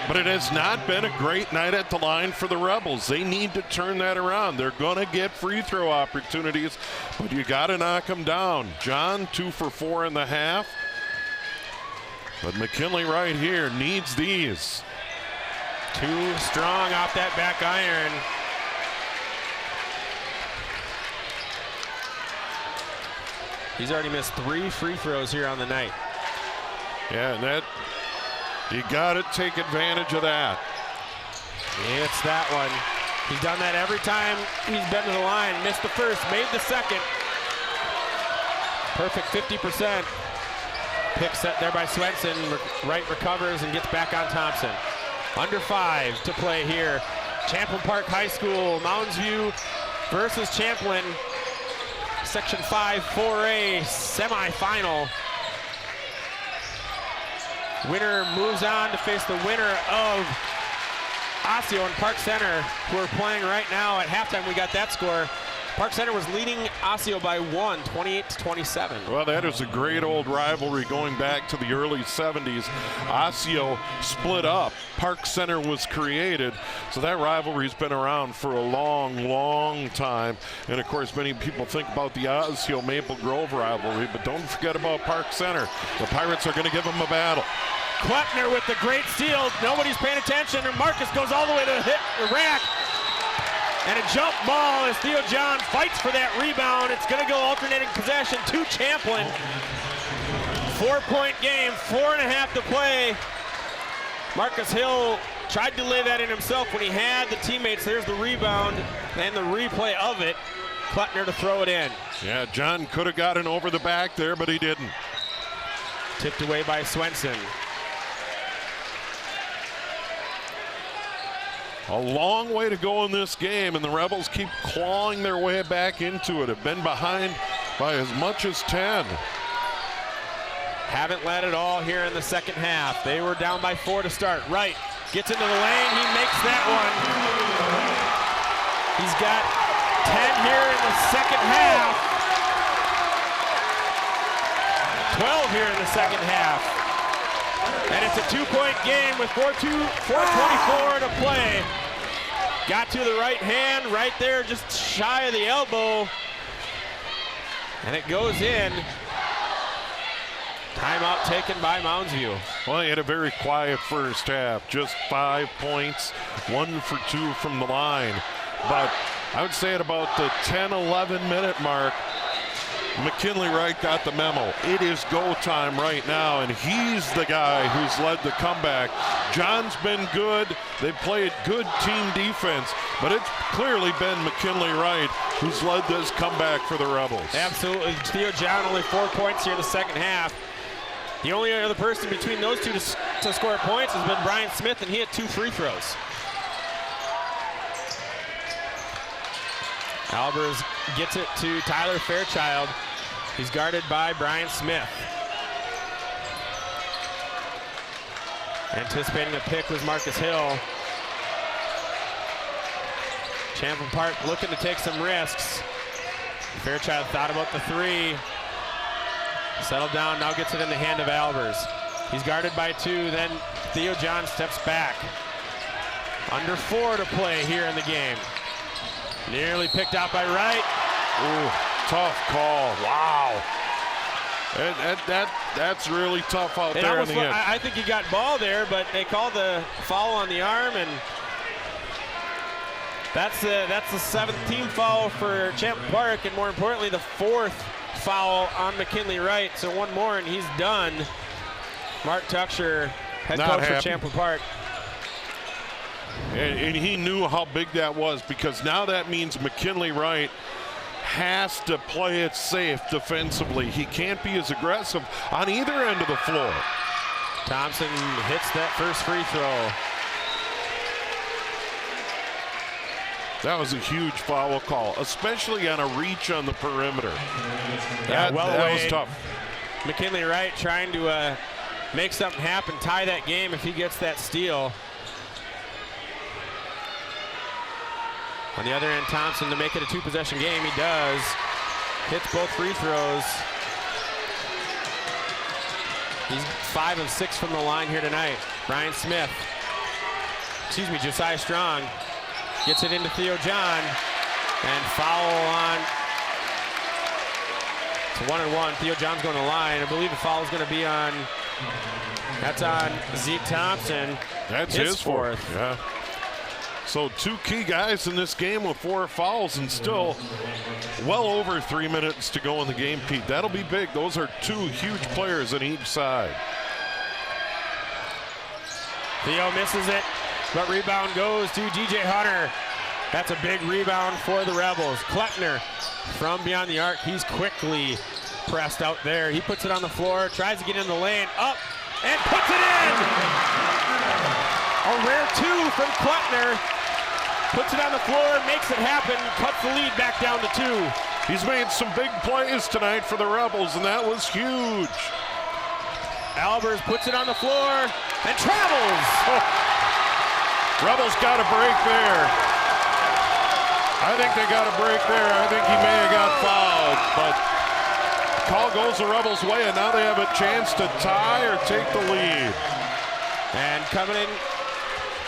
Speaker 2: But it has not been a great night at the line for the Rebels. They need to turn that around. They're going to get free throw opportunities, but you got to knock them down. John, 2 for 4 in the half. But McKinley right here needs these.
Speaker 1: Too strong off that back iron. He's already missed 3 free throws here on the night.
Speaker 2: Yeah, and that, you got to take advantage of that.
Speaker 1: It's that one. He's done that every time he's been to the line. Missed the first, made the second. Perfect 50%. Pick set there by Swenson. Wright recovers and gets back on Thompson. Under 5 to play here. Champlin Park High School, Mounds View versus Champlin. Section 5 4A semifinal. Winner moves on to face the winner of Osseo and Park Center, who are playing right now. At halftime, we got that score. Park Center was leading Osseo by 1, 28-27.
Speaker 2: Well, that is a great old rivalry going back to the early 70s. Osseo split up. Park Center was created. So that rivalry's been around for a long, long time. And, of course, many people think about the Osseo-Maple Grove rivalry, but don't forget about Park Center. The Pirates are going to give them a battle.
Speaker 1: Kleppner with the great steal. Nobody's paying attention, and Marcus goes all the way to hit the rack. And a jump ball as Theo John fights for that rebound. It's going to go alternating possession to Champlin. 4-point game, 4.5 to play. Marcus Hill tried to lay that in himself when he had the teammates. There's the rebound and the replay of it. Kleppner to throw it in.
Speaker 2: Yeah, John could have gotten over the back there, but he didn't.
Speaker 1: Tipped away by Swenson.
Speaker 2: A long way to go in this game, and the Rebels keep clawing their way back into it. Have been behind by as much as 10.
Speaker 1: Haven't led at all here in the second half. They were down by 4 to start. Wright gets into the lane. He makes that one. He's got 10 here in the second half. 12 here in the second half. And it's a 2-point game with 4:24 to play. Got to the right hand right there, just shy of the elbow. And it goes in. Timeout taken by Mounds View.
Speaker 2: Well, he had a very quiet first half. Just 5 points, 1 for 2 from the line. But I would say at about the 10-11 minute mark, McKinley Wright got the memo. It is go time right now, and he's the guy who's led the comeback. John's been good. They played good team defense, but it's clearly been McKinley Wright who's led this comeback for the Rebels.
Speaker 1: Absolutely. Theo John only 4 points here in the second half. The only other person between those two to score points has been Brian Smith, and he had 2 free throws. Albers gets it to Tyler Fairchild. He's guarded by Brian Smith. Anticipating a pick was Marcus Hill. Champlin Park looking to take some risks. Fairchild thought about the 3. Settled down, now gets it in the hand of Albers. He's guarded by 2, then Theo John steps back. Under 4 to play here in the game. Nearly picked out by Wright.
Speaker 2: Ooh, tough call. Wow. That's really tough out there in the end.
Speaker 1: I think he got ball there, but they called the foul on the arm, and that's the 7th team foul for Champlin Park, and more importantly, the 4th foul on McKinley Wright. So 1 more, and he's done. Mark Tucksher, head coach for Champlin Park.
Speaker 2: And he knew how big that was, because now that means McKinley Wright has to play it safe defensively. He can't be as aggressive on either end of the floor.
Speaker 1: Thompson hits that first free throw.
Speaker 2: That was a huge foul call, especially on a reach on the perimeter.
Speaker 1: Yeah,
Speaker 2: that was tough.
Speaker 1: McKinley Wright trying to make something happen, tie that game if he gets that steal. On the other end, Thompson to make it a two-possession game. He does. Hits both free throws. He's 5 of 6 from the line here tonight. Josiah Strong gets it into Theo John, and foul on. It's 1-1. Theo John's going to the line. I believe the foul is going to be on. That's on Zeke Thompson.
Speaker 2: That's his fourth. Yeah. So 2 key guys in this game with 4 fouls, and still well over 3 minutes to go in the game, Pete. That'll be big. Those are 2 huge players on each side.
Speaker 1: Theo misses it, but rebound goes to G.J. Hunter. That's a big rebound for the Rebels. Klettner from beyond the arc. He's quickly pressed out there. He puts it on the floor, tries to get in the lane, up, and puts it in! A rare 2 from Klettner. Puts it on the floor, makes it happen, cuts the lead back down to 2.
Speaker 2: He's made some big plays tonight for the Rebels, and that was huge.
Speaker 1: Albers puts it on the floor and travels.
Speaker 2: Oh. Rebels got a break there. I think they got a break there. I think he may have got fouled, but the call goes the Rebels' way, and now they have a chance to tie or take the lead.
Speaker 1: And coming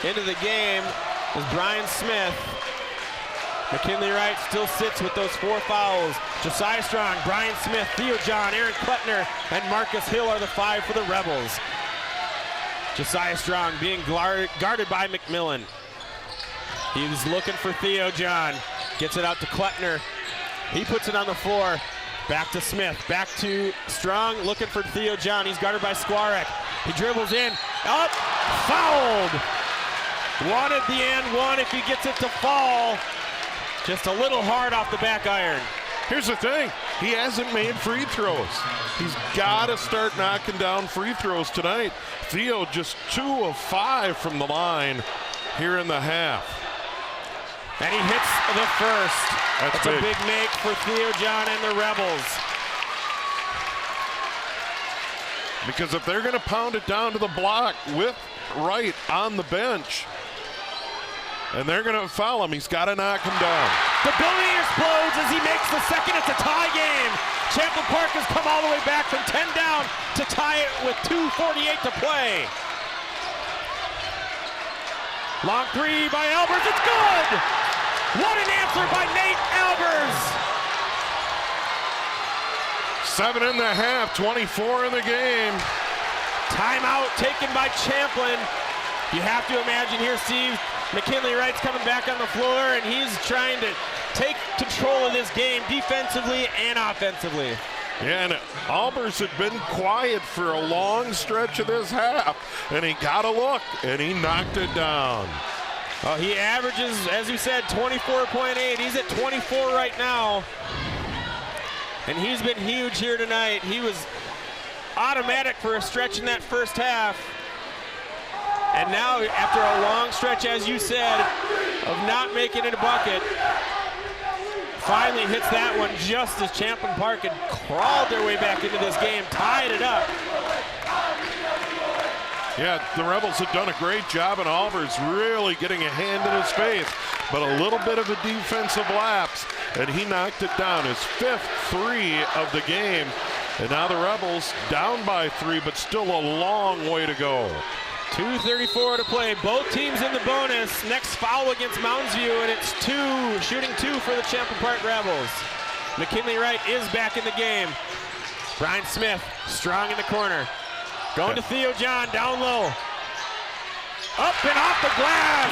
Speaker 1: into the game is Brian Smith. McKinley Wright still sits with those 4 fouls. Josiah Strong, Brian Smith, Theo John, Aaron Klettner, and Marcus Hill are the 5 for the Rebels. Josiah Strong being guarded by Mcmillan. He was looking for Theo John. Gets it out to Klettner. He puts it on the floor. Back to Smith, back to Strong, looking for Theo John. He's guarded by Skwarek. He dribbles in, up, fouled. Wanted the and one if he gets it to fall. Just a little hard off the back iron.
Speaker 2: Here's the thing, he hasn't made free throws. He's got to start knocking down free throws tonight. Theo just 2 of 5 from the line here in the half.
Speaker 1: And he hits the first. That's
Speaker 2: big.
Speaker 1: A big make for Theo John and the Rebels.
Speaker 2: Because if they're going to pound it down to the block with Wright on the bench, and they're going to foul him, he's got to knock him down.
Speaker 1: The building explodes as he makes the second. It's a tie game. Champlin Park has come all the way back from 10 down to tie it with 2:48 to play. Long 3 by Albers, it's good! What an answer by Nate Albers!
Speaker 2: 7.5, 24 in the game.
Speaker 1: Timeout taken by Champlin. You have to imagine here, Steve, McKinley Wright's coming back on the floor, and he's trying to take control of this game defensively and offensively.
Speaker 2: Yeah, and Albers had been quiet for a long stretch of this half, and he got a look, and he knocked it down.
Speaker 1: Oh, he averages, as you said, 24.8. He's at 24 right now. And he's been huge here tonight. He was automatic for a stretch in that first half. And now, after a long stretch, as you said, of not making it a bucket, finally hits that one just as Champlin Park had crawled their way back into this game, tied it up.
Speaker 2: Yeah, the Rebels have done a great job, and Albers really getting a hand in his face, but a little bit of a defensive lapse, and he knocked it down. His 5th 3 of the game, and now the Rebels down by 3, but still a long way to go.
Speaker 1: 2:34 to play. Both teams in the bonus. Next foul against Mounds View, and it's 2, shooting 2 for the Champlin Park Rebels. McKinley Wright is back in the game. Brian Smith, strong in the corner. Going to Theo John, down low. Up and off the glass.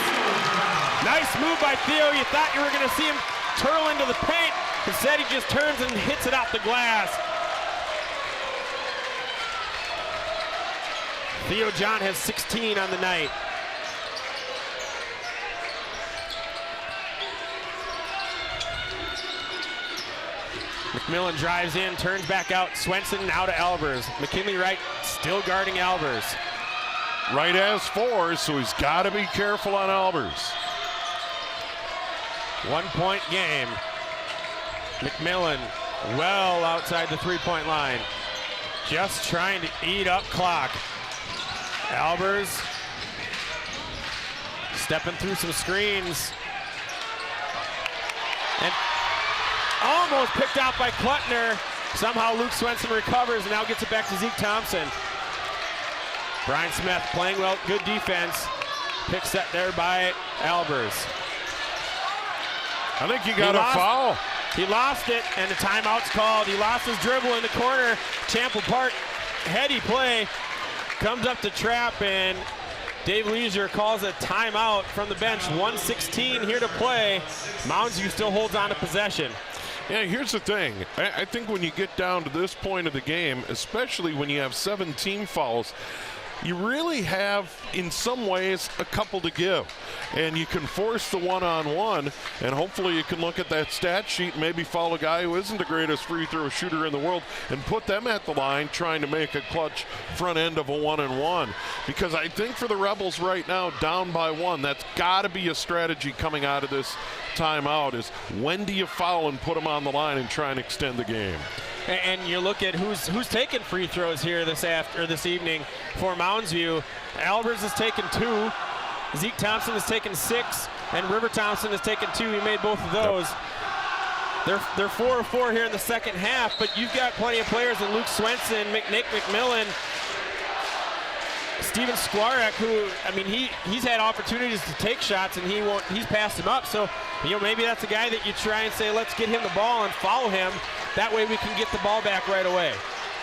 Speaker 1: Nice move by Theo. You thought you were going to see him turtle into the paint. Instead, he just turns and hits it off the glass. Theo John has 16 on the night. Mcmillan drives in, turns back out. Swenson now to Albers. McKinley Wright still guarding Albers.
Speaker 2: Wright has 4, so he's got to be careful on Albers.
Speaker 1: 1-point game. McMillan well outside the 3-point line. Just trying to eat up clock. Albers stepping through some screens. And almost picked out by Klutner. Somehow Luke Swenson recovers and now gets it back to Zeke Thompson. Brian Smith playing well, good defense. Pick set there by Albers.
Speaker 2: I think he got a foul.
Speaker 1: He lost it, and the timeout's called. He lost his dribble in the corner. Champlin Park, heady play, comes up to trap, and Dave Leisure calls a timeout from the bench. 1:16 here to play. Mounds still holds on to possession.
Speaker 2: Yeah, here's the thing. I think when you get down to this point of the game, especially when you have 7 team fouls, you really have, in some ways, a couple to give. And you can force the one-on-one, and hopefully you can look at that stat sheet and maybe foul a guy who isn't the greatest free throw shooter in the world and put them at the line trying to make a clutch front end of a one-and-one. Because I think for the Rebels right now, down by 1, that's got to be a strategy coming out of this timeout, is when do you foul and put them on the line and try and extend the game.
Speaker 1: And you look at who's taking free throws here this evening for Mounds View. Albers has taken 2, Zeke Thompson has taken 6, and River Thompson has taken 2. He made both of those. Yep. They're 4 of 4 here in the second half, but you've got plenty of players in Luke Swenson, Nick McMillan, Steven Skwarek, who, I mean, he's had opportunities to take shots and he's passed them up. So, maybe that's a guy that you try and say, let's get him the ball and follow him. That way we can get the ball back right away.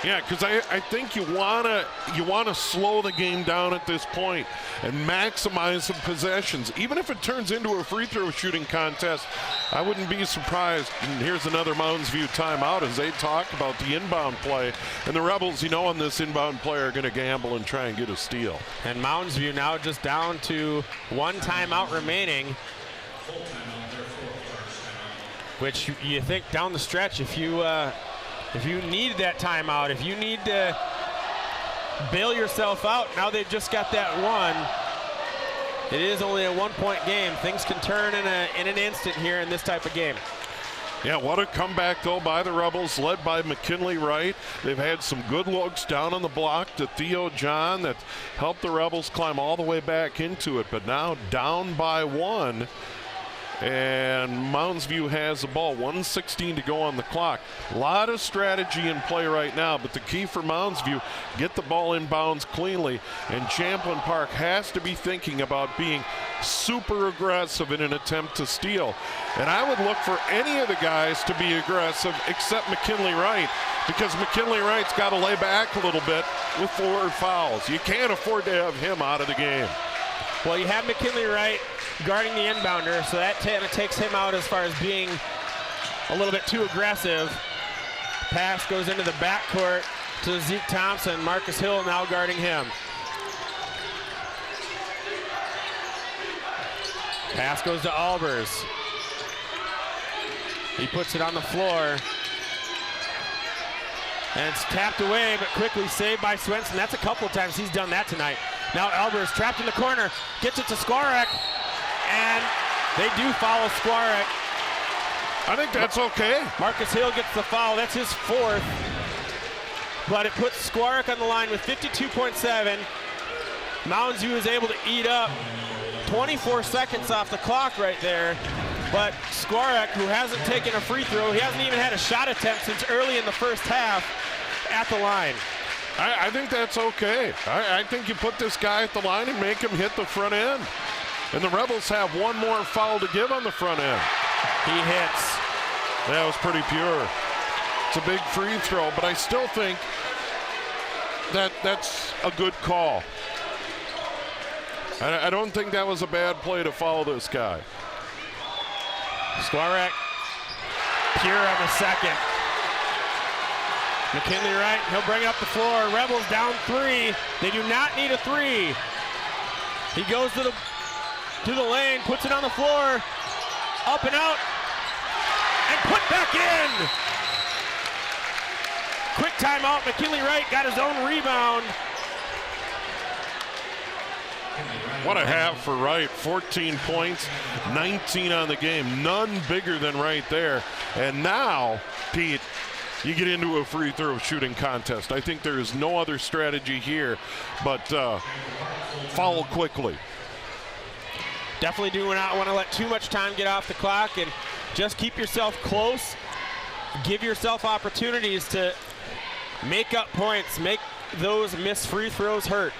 Speaker 2: Yeah, because I think you wanna slow the game down at this point and maximize some possessions. Even if it turns into a free throw shooting contest, I wouldn't be surprised. And here's another Mounds View timeout as they talk about the inbound play. And the Rebels, on this inbound play are going to gamble and try and get a steal.
Speaker 1: And Mounds View now just down to 1 timeout remaining. Which you think down the stretch, if you need that timeout, if you need to bail yourself out, now they've just got that 1. It is only a 1-point game. Things can turn in an instant here in this type of game.
Speaker 2: Yeah, what a comeback, though, by the Rebels, led by McKinley Wright. They've had some good looks down on the block to Theo John that helped the Rebels climb all the way back into it. But now down by 1. And Mounds View has the ball, 1:16 to go on the clock. A lot of strategy in play right now, but the key for Mounds View, get the ball in bounds cleanly, and Champlin Park has to be thinking about being super aggressive in an attempt to steal. And I would look for any of the guys to be aggressive except McKinley Wright, because McKinley Wright's got to lay back a little bit with 4 fouls. You can't afford to have him out of the game.
Speaker 1: Well, you have McKinley Wright guarding the inbounder, so that takes him out as far as being a little bit too aggressive. Pass goes into the backcourt to Zeke Thompson. Marcus Hill now guarding him. Pass goes to Albers. He puts it on the floor. And it's tapped away, but quickly saved by Swenson. That's a couple of times he's done that tonight. Now Albers trapped in the corner, gets it to Skwarek, and they do foul Skwarek.
Speaker 2: I think that's okay.
Speaker 1: Marcus Hill gets the foul. That's his 4th. But it puts Skwarek on the line with 52.7. Mounds View is able to eat up 24 seconds off the clock right there. But Skwarek, who hasn't taken a free throw, he hasn't even had a shot attempt since early in the first half, at the line.
Speaker 2: I think that's okay. I think you put this guy at the line and make him hit the front end. And the Rebels have 1 more foul to give on the front end.
Speaker 1: He hits.
Speaker 2: That was pretty pure. It's a big free throw, but I still think that's a good call. I don't think that was a bad play to foul this guy.
Speaker 1: Skwarek, pure on the second. McKinley Wright, he'll bring it up the floor. Rebels down 3. They do not need a 3. He goes to the lane, puts it on the floor, up and out, and put back in. quick timeout. McKinley Wright got his own rebound.
Speaker 2: What a half for Wright. 14 points, 19 on the game. None bigger than right there. And now, Pete, you get into a free throw shooting contest. I think there is no other strategy here but foul quickly.
Speaker 1: Definitely do not want to let too much time get off the clock, and just keep yourself close. Give yourself opportunities to make up points, make those missed free throws hurt.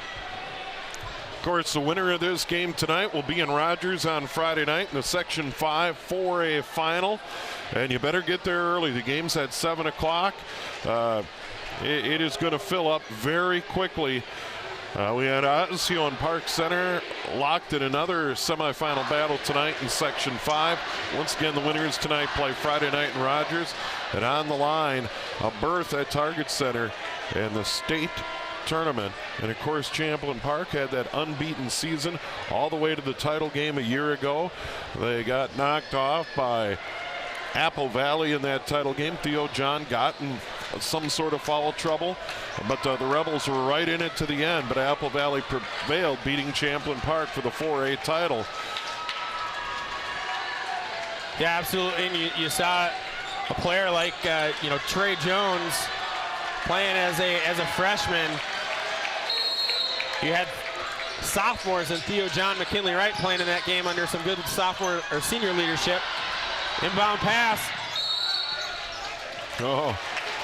Speaker 2: Of course, the winner of this game tonight will be in Rogers on Friday night in the Section 5 4A final. And you better get there early. The game's at 7 o'clock. It is going to fill up very quickly. We had Otsio and Park Center locked in another semifinal battle tonight in Section 5. Once again, the winners tonight play Friday night in Rogers. And on the line, a berth at Target Center and the state tournament. And of course, Champlin Park had that unbeaten season all the way to the title game a year ago. They got knocked off by Apple Valley in that title game. Theo John got in some sort of foul trouble, but the Rebels were right in it to the end. But Apple Valley prevailed, beating Champlin Park for the 4A title.
Speaker 1: Yeah, absolutely. And you saw a player like Trey Jones playing as a freshman. You had sophomores and Theo John, McKinley Wright playing in that game under some good sophomore or senior leadership. Inbound pass.
Speaker 2: Oh,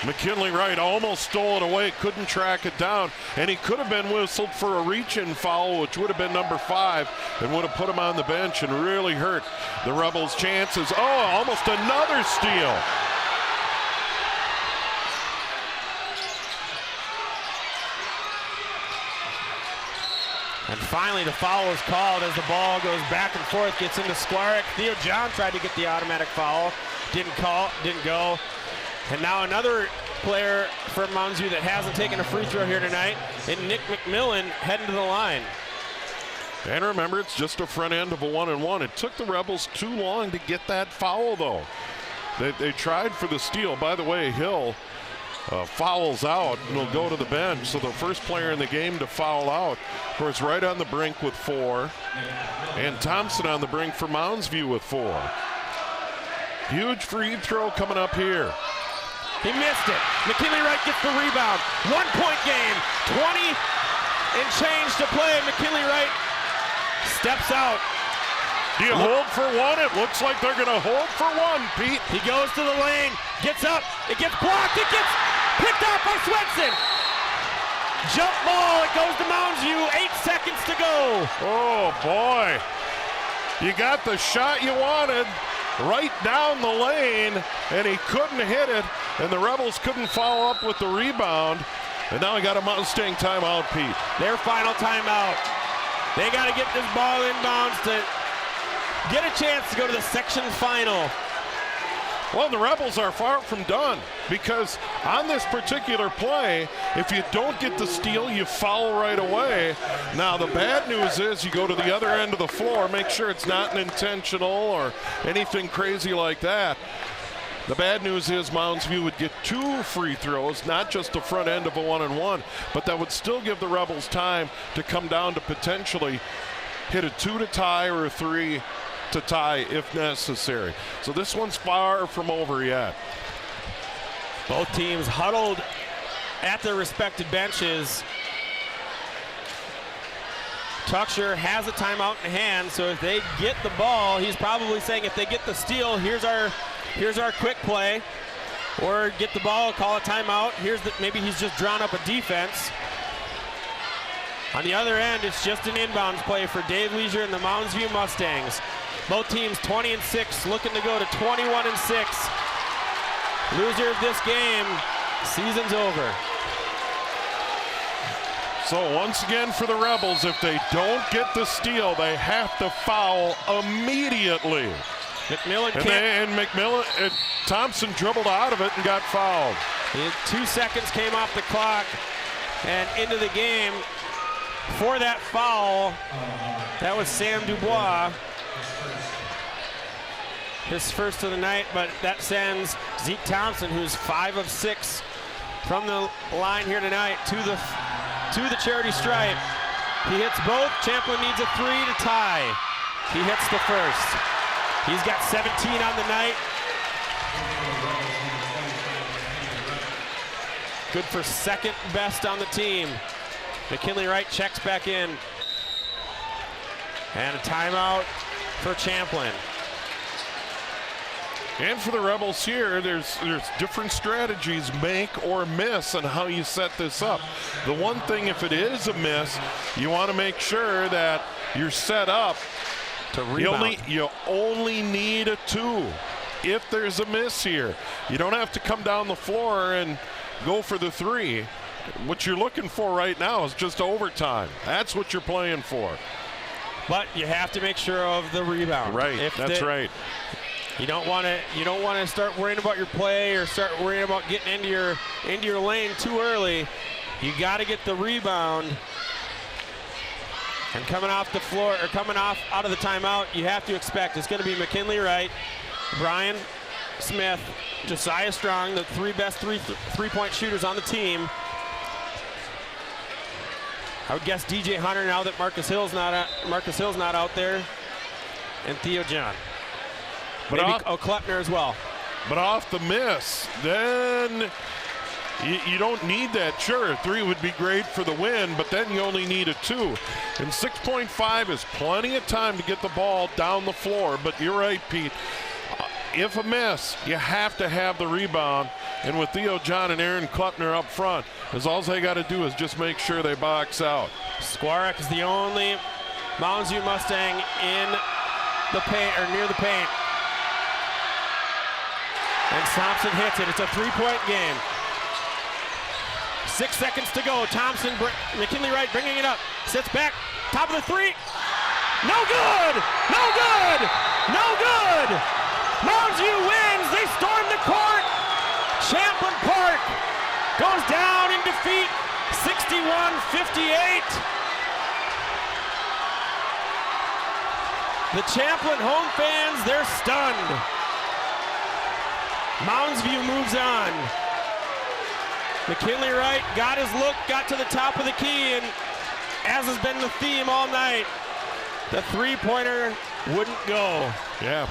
Speaker 2: McKinley Wright almost stole it away, couldn't track it down, and he could have been whistled for a reach-in foul, which would have been number 5, and would have put him on the bench and really hurt the Rebels' chances. Oh, almost another steal.
Speaker 1: And finally, the foul is called as the ball goes back and forth, gets into Sklarek. Theo John tried to get the automatic foul, didn't go. And now another player from Mounds View that hasn't taken a free throw here tonight, and Nick Mcmillan heading to the line.
Speaker 2: And remember, it's just a front end of a 1-and-1. It took the Rebels too long to get that foul, though. They tried for the steal. By the way, Hill fouls out and will go to the bench. So the first player in the game to foul out. Of course, right on the brink with 4. And Thompson on the brink for Mounds View with 4. Huge free throw coming up here.
Speaker 1: He missed it. McKinley Wright gets the rebound. 1-point game. 20 and change to play. McKinley Wright steps out.
Speaker 2: Do you hold for one? It looks like they're going to hold for one, Pete.
Speaker 1: He goes to the lane, gets up, it gets blocked, it gets picked up by Swenson. Jump ball, it goes to Mounds View, 8 seconds to go.
Speaker 2: Oh boy, you got the shot you wanted right down the lane, and he couldn't hit it, and the Rebels couldn't follow up with the rebound, and now we got a Mustang timeout, Pete.
Speaker 1: Their final timeout. They got to get this ball inbounds to get a chance to go to the section final.
Speaker 2: Well, the Rebels are far from done, because on this particular play, if you don't get the steal, you foul right away. Now, the bad news is you go to the other end of the floor, make sure it's not an intentional or anything crazy like that. The bad news is Mounds View would get 2 free throws, not just the front end of a 1-and-1, but that would still give the Rebels time to come down to potentially hit a 2 to tie or a 3 to tie if necessary. So this one's far from over yet.
Speaker 1: Both teams huddled at their respective benches. Tucksher has a timeout in hand, so if they get the ball, he's probably saying if they get the steal, here's our quick play, or get the ball, call a timeout. Maybe he's just drawn up a defense. On the other end, it's just an inbounds play for Dave Leisure and the Mounds View Mustangs. Both teams 20-6, looking to go to 21-6. Loser of this game, season's over.
Speaker 2: So once again for the Rebels, if they don't get the steal, they have to foul immediately.
Speaker 1: Mcmillan
Speaker 2: Thompson dribbled out of it and got fouled.
Speaker 1: 2 seconds came off the clock and into the game for that foul. That was Sam Dubois. His first of the night, but that sends Zeke Thompson, who's 5 of 6 from the line here tonight to the charity stripe. He hits both. Champlin needs a 3 to tie. He hits the first. He's got 17 on the night. Good for second best on the team. McKinley Wright checks back in. And a timeout for Champlin.
Speaker 2: And for the Rebels here, there's different strategies, make or miss, on how you set this up. The one thing, if it is a miss, you want to make sure that you're set up
Speaker 1: to rebound.
Speaker 2: You only need a 2 if there's a miss here. You don't have to come down the floor and go for the 3. What you're looking for right now is just overtime. That's what you're playing for.
Speaker 1: But you have to make sure of the rebound.
Speaker 2: Right, that's right.
Speaker 1: You don't want to start worrying about your play or start worrying about getting into your lane too early. You got to get the rebound. And coming off the floor or coming out of the timeout, you have to expect it's going to be McKinley Wright, Brian Smith, Josiah Strong, the best three-point shooters on the team. I would guess DJ Hunter now that Marcus Hill's not out there, and Theo John.
Speaker 2: But
Speaker 1: maybe Klepner as well.
Speaker 2: But off the miss, then you don't need that. Sure, a 3 would be great for the win, but then you only need a 2. And 6.5 is plenty of time to get the ball down the floor. But you're right, Pete. If a miss, you have to have the rebound. And with Theo John and Aaron Klepner up front, all they got to do is just make sure they box out.
Speaker 1: Skwarek is the only Mounds U Mustang in the paint or near the paint. And Thompson hits it. It's a 3-point game. 6 seconds to go. Thompson, McKinley Wright bringing it up. Sits back. Top of the 3. No good! No good! No good! Mounds U wins. They storm the court. Champlin Park goes down in defeat. 61-58. The Champlin home fans, they're stunned. Mounds View moves on. McKinley Wright got his look, got to the top of the key, and as has been the theme all night, the 3-pointer wouldn't go.
Speaker 2: Yeah.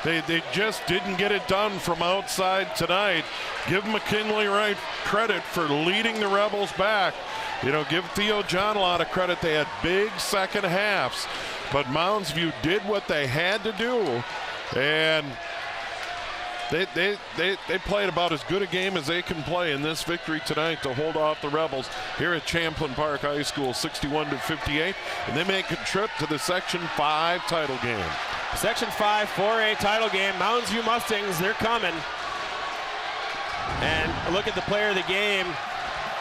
Speaker 2: They just didn't get it done from outside tonight. Give McKinley Wright credit for leading the Rebels back. Give Theo John a lot of credit. They had big second halves, but Mounds View did what they had to do, and they played about as good a game as they can play in this victory tonight to hold off the Rebels here at Champlin Park High School, 61-58, and they make a trip to the Section 5 title game.
Speaker 1: Section 5 4A title game. Mounds View Mustangs, they're coming. And look at the player of the game.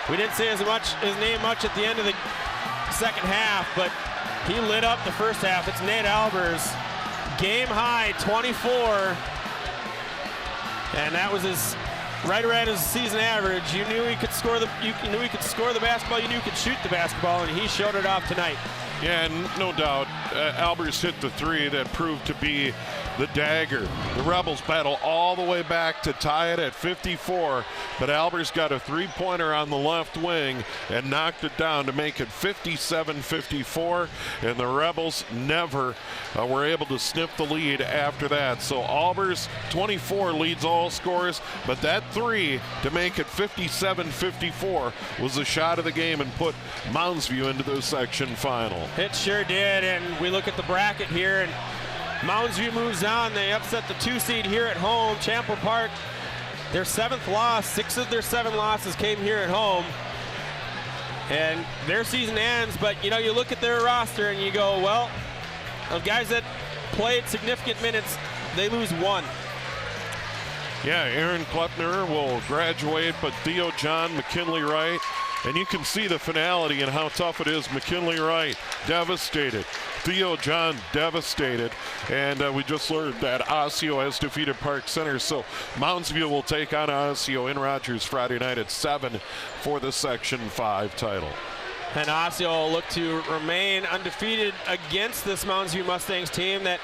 Speaker 1: We didn't say his name much at the end of the second half, but he lit up the first half. It's Nate Albers. Game high 24. And that was right around his season average. You knew he could score the basketball, you knew he could shoot the basketball, and he showed it off tonight.
Speaker 2: Yeah, no doubt. Albers hit the 3 that proved to be the dagger. The Rebels battle all the way back to tie it at 54, but Albers got a 3-pointer on the left wing and knocked it down to make it 57-54, and the Rebels never were able to snip the lead after that. So Albers, 24, leads all scorers, but that 3 to make it 57-54 was the shot of the game and put Mounds View into the section final.
Speaker 1: It sure did, and we look at the bracket here, and Mounds View moves on. They upset the 2 seed here at home. Champlin Park, their 7th loss. 6 of their 7 losses came here at home. And their season ends, but you look at their roster and you go, well, the guys that played significant minutes, they lose 1.
Speaker 2: Yeah, Aaron Klepner will graduate, but Theo John, McKinley Wright, and you can see the finality and how tough it is. McKinley Wright, devastated. Theo John, devastated. And we just learned that Osseo has defeated Park Center. So Mounds View will take on Osseo in Rogers Friday night at 7 for the Section 5 title.
Speaker 1: And Osseo will look to remain undefeated against this Mounds View Mustangs team that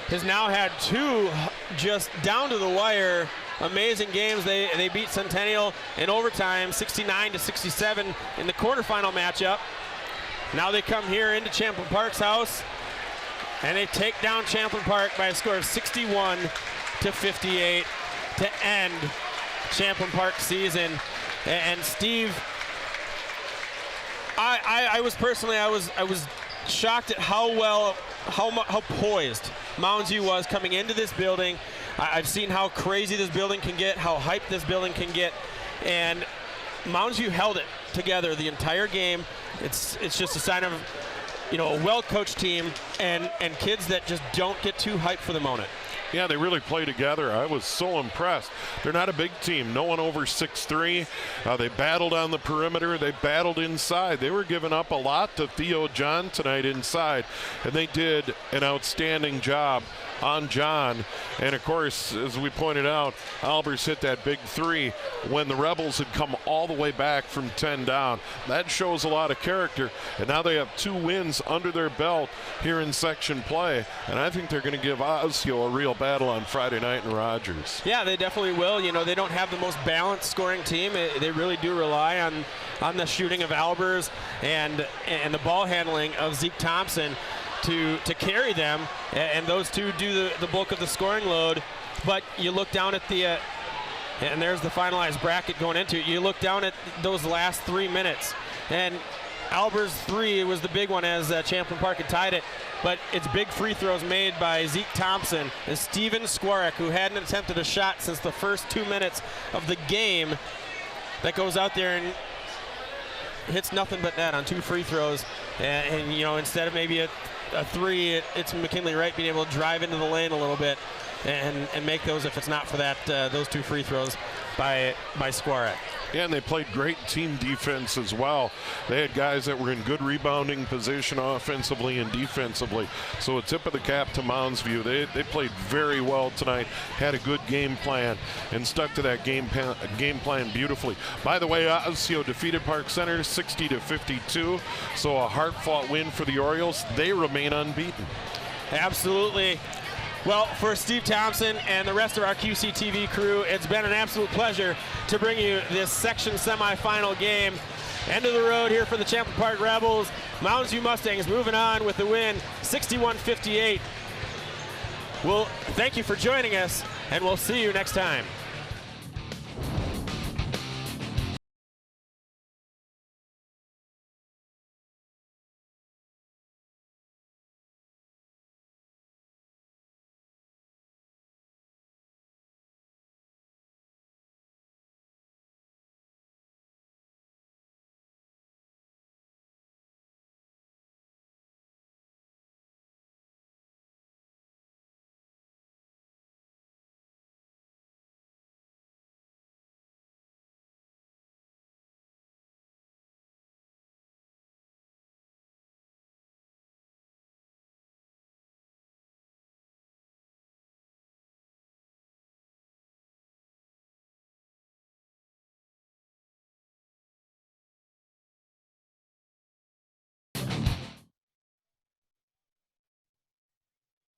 Speaker 1: has now had 2 just down to the wire amazing games. They beat Centennial in overtime, 69-67 in the quarterfinal matchup. Now they come here into Champlin Park's house, and they take down Champlin Park by a score of 61-58 to end Champlin Park's season. And Steve, I was personally, I was shocked at how poised Mounds U was coming into this building. I've seen how crazy this building can get, how hyped this building can get, and Mounds U held it together the entire game. It's just a sign of, you know, a well-coached team and kids that just don't get too hyped for the moment.
Speaker 2: Yeah, they really play together. I was so impressed. They're not a big team. No one over 6'3". They battled on the perimeter. They battled inside. They were giving up a lot to Theo John tonight inside, and they did an outstanding job on John. And of course, as we pointed out, Albers hit that big three when the Rebels had come all the way back from 10 down. That shows a lot of character, and now they have 2 wins under their belt here in section play, and I think they're going to give Osseo a real battle on Friday night in Rogers.
Speaker 1: Yeah, they definitely will. You know, they don't have the most balanced scoring team. They really do rely on the shooting of Albers and the ball handling of Zeke Thompson to carry them, and those two do the bulk of the scoring load. But you look down at the and there's the finalized bracket going into it. You look down at those last 3 minutes, and Albers' 3 was the big one as Champlin Park had tied it, but it's big free throws made by Zeke Thompson and Steven Skwarek, who hadn't attempted a shot since the first 2 minutes of the game, that goes out there and hits nothing but net on 2 free throws. And you know, instead of maybe a 3, it's McKinley Wright being able to drive into the lane a little bit and make those, if it's not for that those 2 free throws by Skwarek.
Speaker 2: Yeah, and they played great team defense as well. They had guys that were in good rebounding position offensively and defensively. So a tip of the cap to Mounds View. They played very well tonight, had a good game plan, and stuck to that game plan beautifully. By the way, Osseo defeated Park Center 60-52, so a hard-fought win for the Orioles. They remain unbeaten.
Speaker 1: Absolutely. Well, for Steve Thompson and the rest of our QCTV crew, it's been an absolute pleasure to bring you this section semifinal game. End of the road here for the Champlin Park Rebels. Mounds U Mustangs moving on with the win, 61-58. Well, thank you for joining us, and we'll see you next time.